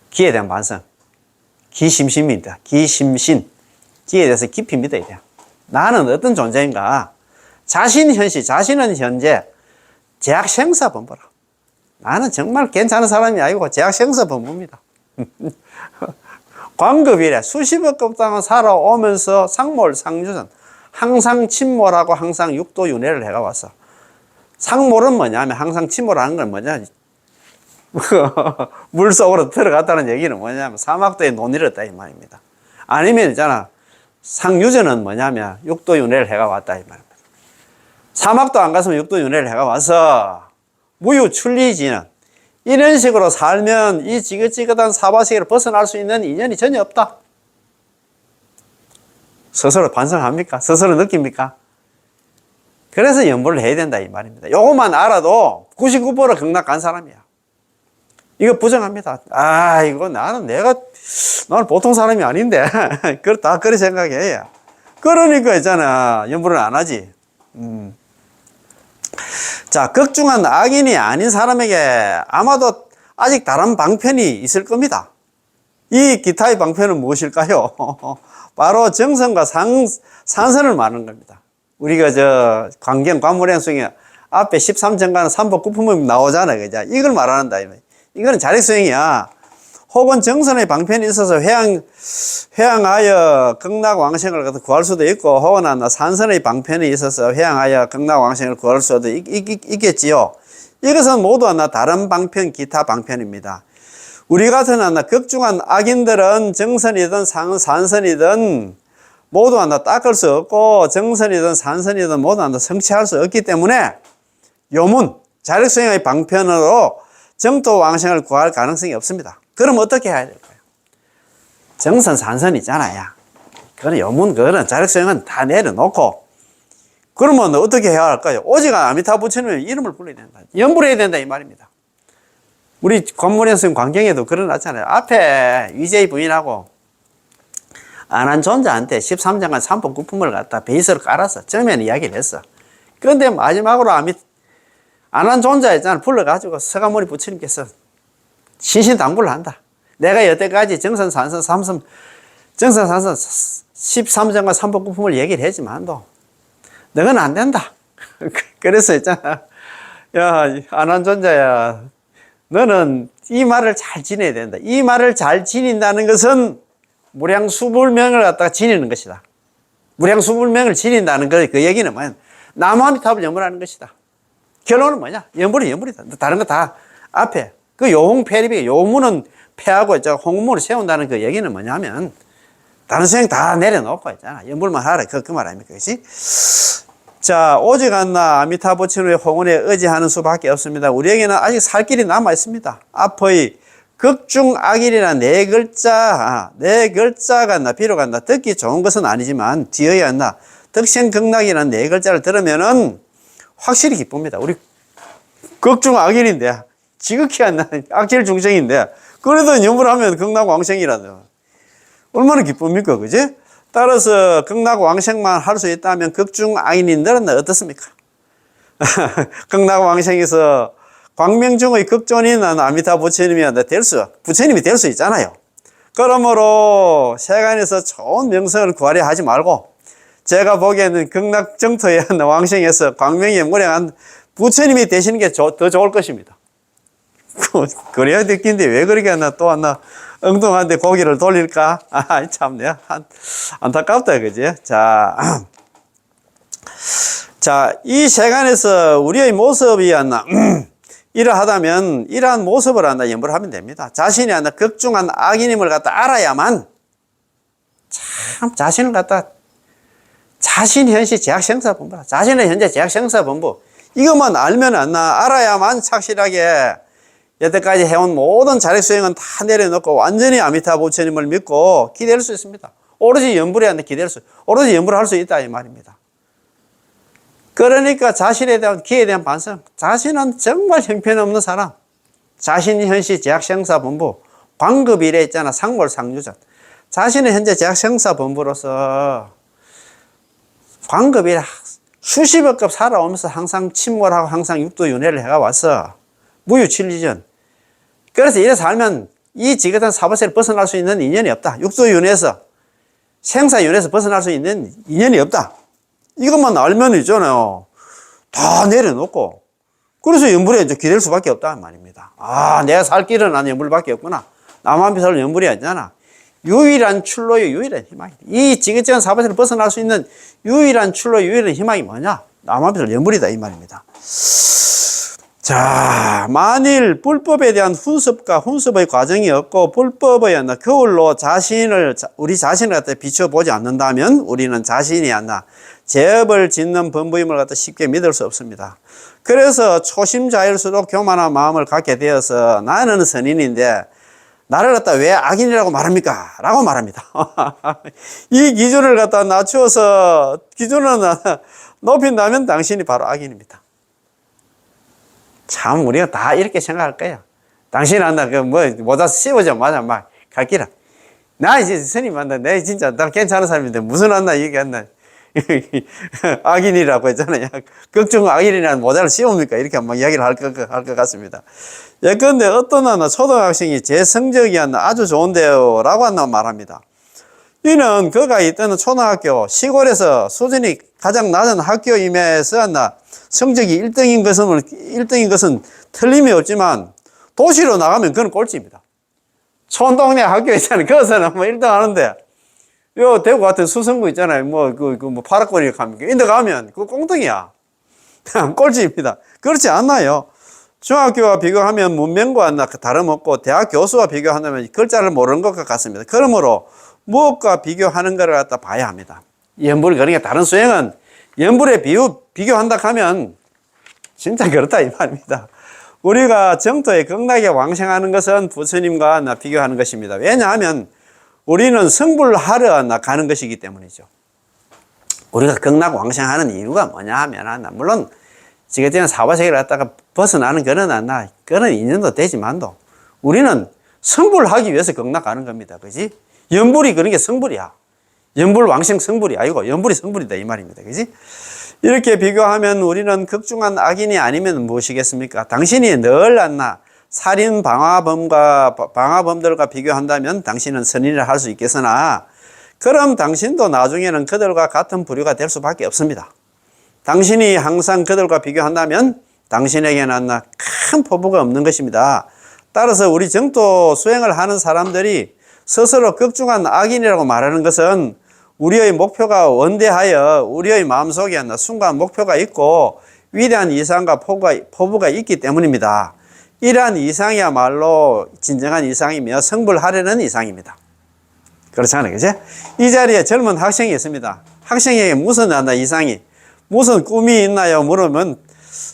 기에 대한 반성. 기심심입니다. 기심신. 기에 대해서 깊이 믿어야 돼요. 나는 어떤 존재인가? 자신은 현재 제약생사본부라. 나는 정말 괜찮은 사람이 아니고 제약생사본부입니다. 광급이래. 수십억 급 동안 살아오면서 상몰상주전. 항상 침몰하고 항상 육도윤회를 해가 왔어. 상몰은 뭐냐면 항상 침몰하는 건 뭐냐? 물속으로 들어갔다는 얘기는 뭐냐면 사막도에 논이었다 이 말입니다. 아니면 있잖아. 상유전은 뭐냐면 육도윤회를 해가 왔다 이 말입니다. 사막도 안 갔으면 육도윤회를 해가 와서 무유출리지는 이런 식으로 살면 이 지긋지긋한 사바세계를 벗어날 수 있는 인연이 전혀 없다. 스스로 반성합니까? 스스로 느낍니까? 그래서 연보를 해야 된다 이 말입니다. 요것만 알아도 99% 극락 간 사람이야. 이거 부정합니다. 이거 나는 보통 사람이 아닌데. 다 그렇게 생각해. 그러니까 있잖아. 연보를 안 하지. 자, 극중한 악인이 아닌 사람에게 아마도 아직 다른 방편이 있을 겁니다. 이 기타의 방편은 무엇일까요? 바로 정선과 산선을 말하는 겁니다. 우리가 관물행수에 앞에 13정가는 삼법구품이 나오잖아요. 그죠? 이걸 말하는다. 이거는 자력수행이야. 혹은 정선의 방편이 있어서 회양하여 극락왕생을 구할 수도 있고, 혹은 산선의 방편이 있어서 회양하여 극락왕생을 구할 수도 있겠지요. 이것은 모두 다른 방편, 기타 방편입니다. 우리 같은 극중한 악인들은 정선이든 산선이든 모두 닦을 수 없고, 정선이든 산선이든 모두 성취할 수 없기 때문에 요문, 자력수행의 방편으로 정토왕생을 구할 가능성이 없습니다. 그럼 어떻게 해야 될까요? 정선, 산선 있잖아요. 그건 요문, 그거는 자력수행은 다 내려놓고, 그러면 어떻게 해야 할까요? 오직 아미타 부처님의 이름을 불러야 된다. 연불 해야 된다 이 말입니다. 우리 관문행성 광경에도 그려놨잖아요. 앞에 위제의 부인하고 안한존자한테 13장간 삼법구품을 갖다 베이스로 깔아서 처음에는 이야기를 했어. 그런데 마지막으로 안한존자 있잖아. 불러가지고 서가모니 부처님께서 신신당부를 한다. 내가 여태까지 정선산선 13장과 삼법구품을 얘기를 했지만도 너는 안 된다. 그래서 있잖아. 야, 안한존자야. 너는 이 말을 잘 지내야 된다. 이 말을 잘 지닌다는 것은 무량수불명을 갖다가 지니는 것이다. 무량수불명을 지닌다는 그 얘기는 뭐야? 나무아미타불 연불하는 것이다. 결론은 뭐냐? 연불이다. 다른 거 다 앞에. 그 요홍패립이 요문은 패하고 홍문을 세운다는 그 얘기는 뭐냐면 다른 수행 다 내려놓고 있잖아. 연불만 하라. 그 말 아닙니까? 그치? 자, 오직 아미타 부처님의 홍원에 의지하는 수밖에 없습니다. 우리에게는 아직 살 길이 남아 있습니다. 앞의 극중악일이나 네 글자가 비록 듣기 좋은 것은 아니지만 뒤에 덕생극락이라는 네 글자를 들으면은 확실히 기쁩니다. 우리 극중악일인데 지극히 악질 중생인데 그래도 연불하면 극락왕생이라도 얼마나 기쁩니까? 그지? 따라서 극락왕생만 할 수 있다면 극중악인들은 어떻습니까? 극락왕생에서 광명중의 극존인 아미타 부처님이 부처님이 될 수 있잖아요. 그러므로 세간에서 좋은 명성을 구하려 하지 말고 제가 보기에는 극락정토의 왕생에서 광명에 무량한 부처님이 되시는 게 더 좋을 것입니다. 그래야 듣긴데 왜 그렇게 엉뚱한데 고기를 돌릴까? 참네. 안타깝다, 그지? 자, 이 세간에서 우리의 모습이 이러하다면, 이러한 모습을 연불을 하면 됩니다. 자신이 극중한 악인임을 갖다 알아야만, 참, 자신을 갖다 자신현시 제약생사본부라. 자신의 현재 제약생사본부. 이것만 알면 안 나. 알아야만 착실하게 여태까지 해온 모든 자력수행은 다 내려놓고 완전히 아미타 부처님을 믿고 기댈 수 있습니다. 오로지 연불에 한테 오로지 연불을 할 수 있다 이 말입니다. 그러니까 자신에 대한 기에 대한 반성. 자신은 정말 형편없는 사람. 자신현시 제약생사본부. 광급일에 있잖아. 상몰상유전. 자신의 현재 제약생사본부로서 광급일에 수십억 급 살아오면서 항상 침몰하고 항상 육도윤회를 해가 왔어. 무유칠리전. 그래서 이래 살면 이 지긋한 사바세를 벗어날 수 있는 인연이 없다. 육도윤회에서 생사윤회에서 벗어날 수 있는 인연이 없다. 이것만 알면 있잖아요. 다 내려놓고. 그래서 연불에 이제 기댈 수밖에 없다 말입니다. 아, 내가 살 길은 난 연불밖에 없구나. 나만 비살 연불이 아니잖아. 유일한 출로요, 유일한 희망이다. 이 지긋지긋한 사바세를 벗어날 수 있는 유일한 출로, 유일한 희망이 뭐냐? 나만 비살 연불이다 이 말입니다. 자, 만일 불법에 대한 훈습의 과정이 없고 불법의 거울로 우리 자신을 갖다 비춰보지 않는다면 우리는 자신이 제업을 짓는 범부임을 갖다 쉽게 믿을 수 없습니다. 그래서 초심자일수록 교만한 마음을 갖게 되어서 나는 선인인데 나를 갖다 왜 악인이라고 말합니까? 라고 말합니다. 이 기준을 갖다 낮추어서 기준을 높인다면 당신이 바로 악인입니다. 참 우리가 다 이렇게 생각할 거야. 당신은 모자 씌우자마자 막 갈 길아. 나 이제 스님 만나. 내 진짜 나 괜찮은 사람인데 무슨 얘기한다. 악인이라고 했잖아요. 걱정 악인이라는 모자를 씌웁니까? 이렇게 막 이야기를 할 것 같습니다. 예컨대 어떤 초등학생이 제 성적이 아주 좋은데요 라고 말합니다. 이는 그가 있던 초등학교 시골에서 수준이 가장 낮은 학교임에서 성적이 1등인 것은 틀림이 없지만 도시로 나가면 그건 꼴찌입니다. 촌동네 학교 있잖아요. 거기서는 1등 하는데 요 대구 같은 수성구 있잖아요. 파락거리 가면 인데 가면 그거 꽁등이야. 꼴찌입니다. 그렇지 않나요? 중학교와 비교하면 문명과 다름없고 대학 교수와 비교한다면 글자를 모르는 것과 같습니다. 그러므로 무엇과 비교하는 것을 갖다 봐야 합니다. 연불, 그러니까 다른 수행은 연불에 비교한다 하면 진짜 그렇다 이 말입니다. 우리가 정토에 극락에 왕생하는 것은 부처님과 비교하는 것입니다. 왜냐하면 우리는 성불하러 가는 것이기 때문이죠. 우리가 극락 왕생하는 이유가 뭐냐 하면 물론 지금 사바세계를 갖다가 벗어나는 그런 인연도 되지만도 우리는 성불하기 위해서 극락 가는 겁니다. 그지? 연불이 그런 게 성불이야. 연불 왕생 성불이 아니고 연불이 성불이다 이 말입니다. 그지? 이렇게 비교하면 우리는 극중한 악인이 아니면 무엇이겠습니까? 당신이 늘 살인 방화범들과 비교한다면 당신은 선인을 할 수 있겠으나 그럼 당신도 나중에는 그들과 같은 부류가 될 수밖에 없습니다. 당신이 항상 그들과 비교한다면 당신에게는 큰 포부가 없는 것입니다. 따라서 우리 정토 수행을 하는 사람들이 스스로 극중한 악인이라고 말하는 것은 우리의 목표가 원대하여 우리의 마음속에 순간 목표가 있고 위대한 이상과 포부가 있기 때문입니다. 이러한 이상이야말로 진정한 이상이며 성불하려는 이상입니다. 그렇잖아요. 그죠? 이 자리에 젊은 학생이 있습니다. 학생에게 무슨 이상이, 무슨 꿈이 있나요? 물으면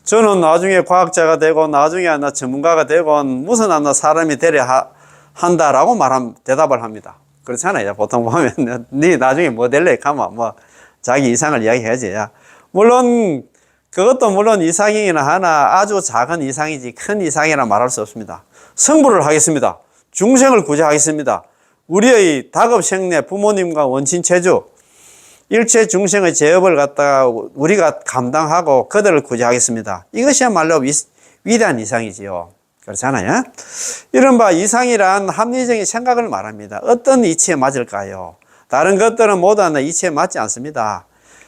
저는 나중에 과학자가 되고 나중에 전문가가 되고 무슨 사람이 되려 한다라고 대답을 합니다. 그렇잖아요. 보통 보면 네 나중에 뭐 될래? 가면 자기 이상을 이야기해야지. 물론 그것도 물론 이상이나 하나 아주 작은 이상이지 큰 이상이라 말할 수 없습니다. 성불을 하겠습니다. 중생을 구제하겠습니다. 우리의 다급생내 부모님과 원친체주 일체 중생의 제업을 갖다가 우리가 감당하고 그들을 구제하겠습니다. 이것이야말로 위대한 이상이지요. 그렇잖아요. 이른바 이상이란 합리적인 생각을 말합니다. 어떤 이치에 맞을까요? 다른 것들은 모두 이치에 맞지 않습니다.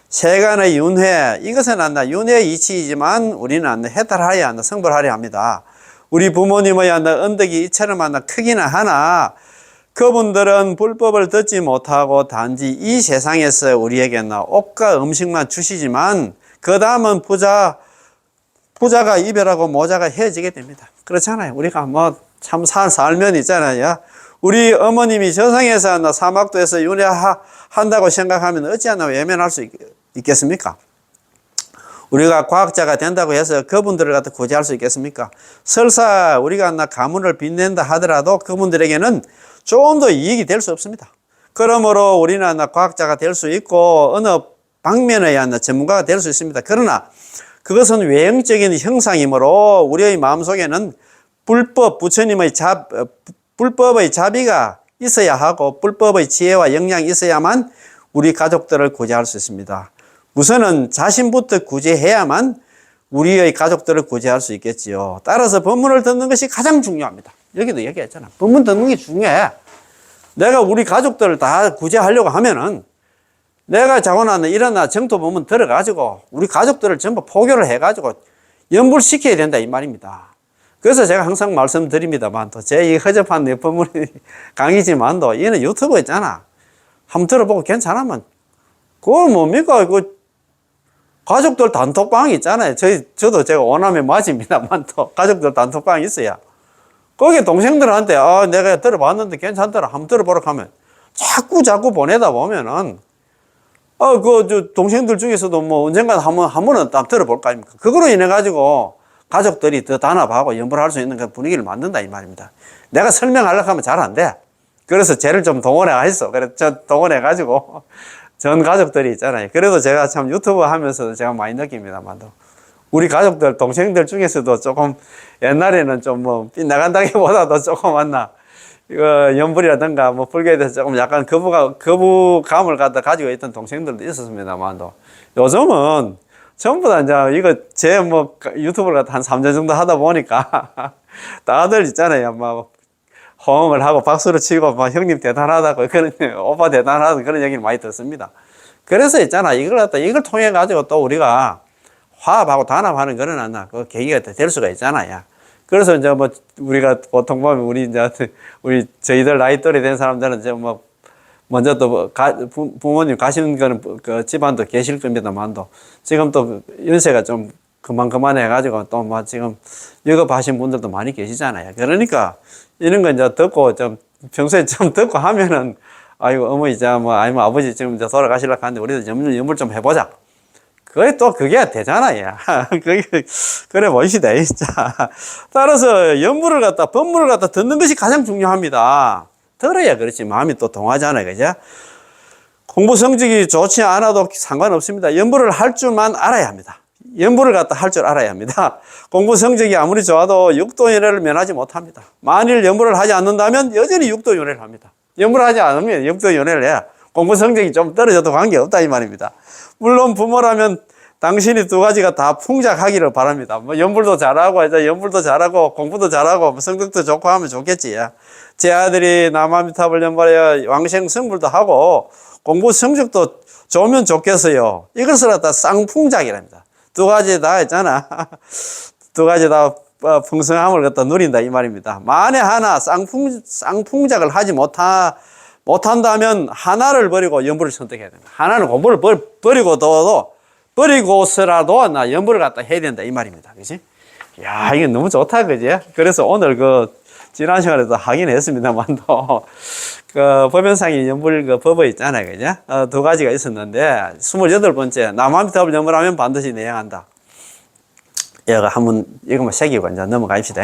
세간의 윤회, 이것은 윤회의 이치이지만 우리는 해탈하여 성불하려 합니다. 우리 부모님의 언덕이 이처럼 크기는 하나 그분들은 불법을 듣지 못하고 단지 이 세상에서 우리에게 옷과 음식만 주시지만 그 다음은 부자가 이별하고 모자가 헤어지게 됩니다. 그렇잖아요. 우리가 참 살면 있잖아요. 우리 어머님이 저상에서 사막도에서 윤회한다고 생각하면 어찌하나 외면할 수 있겠습니까? 우리가 과학자가 된다고 해서 그분들을 갖다 구제할 수 있겠습니까? 설사 우리가 가문을 빛낸다 하더라도 그분들에게는 좀 더 이익이 될 수 없습니다. 그러므로 우리는 과학자가 될 수 있고 어느 방면의 전문가가 될 수 있습니다. 그러나 그것은 외형적인 형상이므로 우리의 마음속에는 부처님의 불법의 자비가 있어야 하고 불법의 지혜와 역량이 있어야만 우리 가족들을 구제할 수 있습니다. 우선은 자신부터 구제해야만 우리의 가족들을 구제할 수 있겠지요. 따라서 법문을 듣는 것이 가장 중요합니다. 여기도 얘기했잖아. 법문 듣는 게 중요해. 내가 우리 가족들을 다 구제하려고 하면은 내가 자고나 일어나 정토 법문 들어가지고 우리 가족들을 전부 포교를 해가지고 연불시켜야 된다 이 말입니다. 그래서 제가 항상 말씀드립니다만 또 제 이 허접한 내 법문 강의지만도 얘는 유튜브 있잖아. 한번 들어보고 괜찮으면 그거 뭡니까? 그 가족들 단톡방 있잖아요. 저도 제가 오남에 맞입니다만 또 가족들 단톡방 있어야. 거기 동생들한테 내가 들어봤는데 괜찮더라. 한번 들어보라고 하면 자꾸 보내다 보면은 동생들 중에서도 뭐 언젠가 한 번은 딱 들어볼 거 아닙니까? 그거로 인해 가지고 가족들이 더 단합하고 연불할 수 있는 그 분위기를 만든다 이 말입니다. 내가 설명하려고 하면 잘 안 돼. 그래서 쟤를 좀 동원해 했어. 그래서 저 동원해 가지고 전 가족들이 있잖아요. 그래도 제가 참 유튜브 하면서도 제가 많이 느낍니다만도 우리 가족들, 동생들 중에서도 조금 옛날에는 좀 뭐 빗나간다기보다도 조금 연불이라든가 뭐 불교에 대해서 조금 약간 거부감을 가지고 있던 동생들도 있었습니다만도 요즘은 전부 다 이제 이거 제 뭐 유튜브를 한 3년 정도 하다 보니까 다들 있잖아요. 막 호응을 하고 박수를 치고 막 형님 대단하다고 그런 오빠 대단하다고 그런 얘기를 많이 듣습니다. 그래서 있잖아. 이걸 통해 가지고 또 우리가 화합하고 단합하는 그런 그 계기가 될 수가 있잖아요. 그래서 이제 뭐 우리가 보통 보면 우리 저희들 나이 또래 된 사람들은 이제 뭐 먼저 또 부모님 가시는 거는 그 집안도 계실 겁니다만도 지금 또 연세가 좀 그만 해가지고 또 뭐 지금 역업하신 분들도 많이 계시잖아요. 그러니까 이런 거 이제 듣고 좀 평소에 좀 듣고 하면은 아이고 어머니 아니면 아버지 지금 이제 돌아가시려고 하는데 우리도 연물 좀 해보자. 그게 되잖아요. 그래 보이시다, 진짜. 따라서 법문을 갖다 듣는 것이 가장 중요합니다. 들어야 그렇지. 마음이 또 동하잖아요. 그죠? 공부 성적이 좋지 않아도 상관없습니다. 연불을 할 줄만 알아야 합니다. 연불을 갖다 할 줄 알아야 합니다. 공부 성적이 아무리 좋아도 육도연회를 면하지 못합니다. 만일 연불을 하지 않는다면 여전히 육도연회를 합니다. 연불을 하지 않으면 육도연회를 해야 공부 성적이 좀 떨어져도 관계없다 이 말입니다. 물론 부모라면 당신이 두 가지가 다 풍작하기를 바랍니다. 뭐 연불도 잘하고 이제 연불도 잘하고 공부도 잘하고 성격도 좋고 하면 좋겠지. 제 아들이 남아미타불 연불에 왕생 성불도 하고 공부 성적도 좋으면 좋겠어요. 이것을 갖다 쌍풍작이랍니다. 두 가지 다 있잖아. 두 가지 다 풍성함을 갖다 누린다 이 말입니다. 만에 하나 쌍풍작을 하지 못한다면 하나를 버리고 연불을 선택해야 됩니다. 하나는 공부를 버리고서라도 연불을 갖다 해야 된다 이 말입니다. 그치? 야, 이게 너무 좋다, 그지? 그래서 오늘 지난 시간에도 하긴 했습니다만도, 법연상의 연불 법이 있잖아요, 그죠? 두 가지가 있었는데, 28번째, 남아미타불 연불하면 반드시 내양한다. 이거만 새기고 이제 넘어가십시다.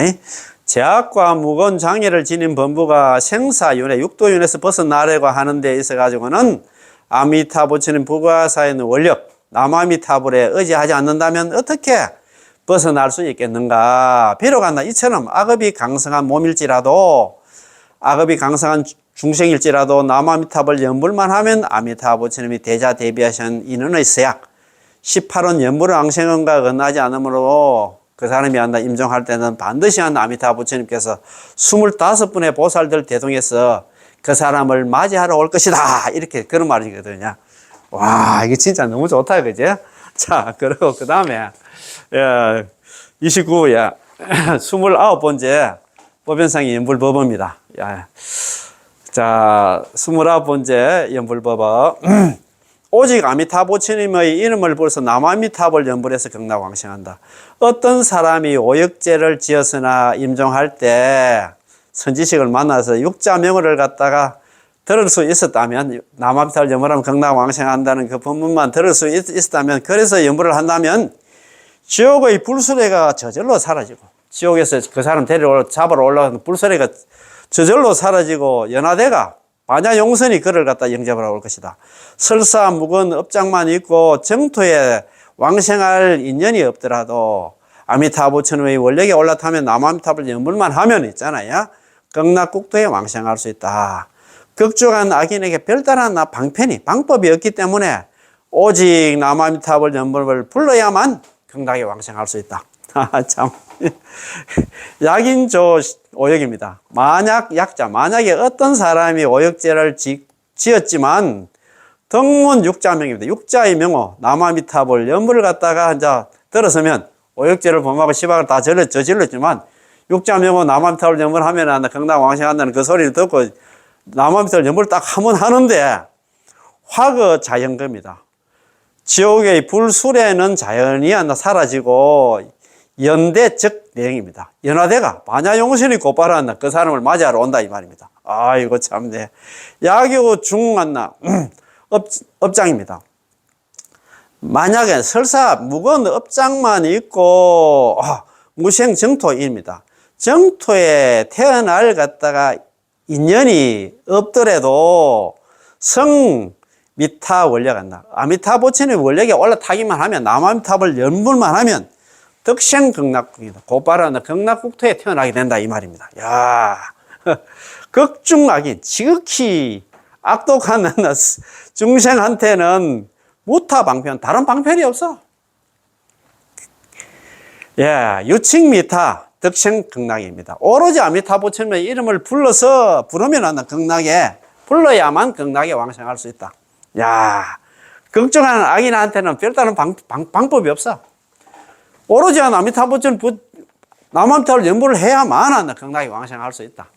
제약과 무거운 장애를 지닌 범부가 생사윤회, 육도윤회에서 벗어나려고 하는 데 있어가지고는 아미타 부처님 부가사의 원력, 남아미타불에 의지하지 않는다면 어떻게 벗어날 수 있겠는가? 비록 이처럼 악업이 강성한 몸일지라도, 악업이 강성한 중생일지라도 남아미타불 연불만 하면 아미타 부처님이 대자 대비하신 인원의 서약, 18원 연불을 앙생원과 건하지 않으므로 그 사람이 임종할 때는 반드시 아미타 부처님께서 25분의 보살들 대동해서 그 사람을 맞이하러 올 것이다. 이렇게 그런 말이거든요. 와, 이게 진짜 너무 좋다, 그지? 자, 그리고 그 다음에, 29야, 29번째 법연상의 연불법입니다. 자, 29번째 연불법은 오직 아미타 부처님의 이름을 불러서 남아미타불 연불해서 경락왕생한다. 어떤 사람이 오역죄를 지었으나 임종할 때 선지식을 만나서 육자명어를 갖다가 들을 수 있었다면, 남아미타불 연불하면 극락왕생한다는 그 본문만 들을 수 있었다면, 그래서 연불을 한다면 지옥의 불수레가 저절로 사라지고, 지옥에서 그 사람 잡으러 올라가는 불수레가 저절로 사라지고, 연하대가 반야용선이 그를 갖다 영접하러 올 것이다. 설사 묵은 업장만 있고 정토에 왕생할 인연이 없더라도 아미타부처님의 원력에 올라타면 남아미타불 연불만 하면 있잖아요, 극락국토에 왕생할 수 있다. 극중한 악인에게 별다른 방법이 없기 때문에 오직 남아미타불 연불을 불러야만 극락에 왕생할 수 있다. 참 약인조 오역입니다. 만약에 어떤 사람이 오역죄를 지었지만 등문 육자명입니다. 육자의 명호 남아미타불 연불을 갖다가 이제 들었으면 오역죄를 범하고 시박을 다 저질렀지만 육자명호 남아미타불 연불 하면 극락 왕생한다는 그 소리를 듣고 남아미타불 연불을 딱 한번 하는데 화그 자연겁니다. 지옥의 불수레는 자연이 사라지고 연대적 내용입니다. 연하대가 반야용신이 곧바로 한다. 그 사람을 맞이하러 온다 이 말입니다. 아이고 참네. 야교 중한나 업장입니다. 만약에 설사 무거운 업장만 있고 무생 정토입니다. 정토에 태어날 갖다가 인연이 없더라도 성 미타 원력 한다. 아미타부처님 원력에 올라타기만 하면, 남아미타불 연불만 하면 덕생 극락국이다. 곧바로 극락국토에 태어나게 된다 이 말입니다. 야, 극중악인 지극히 악독한 중생한테는 무타 방편, 다른 방편이 없어. 예, 유칭미타 덕생 극락입니다. 오로지 아미타부처님의 이름을 부르면 극락에 불러야만 극락에 왕생할 수 있다. 야, 걱정하는 악인한테는 별다른 방법이 없어. 오로지 아미타부처님 남아미타불 연불을 해야만 극락에 왕생할 수 있다.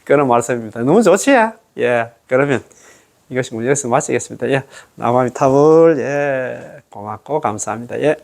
그런 말씀입니다. 너무 좋지? 예, 그러면 이것이 여기서 마치겠습니다. 예, 남아미타불, 예, 고맙고 감사합니다. 예.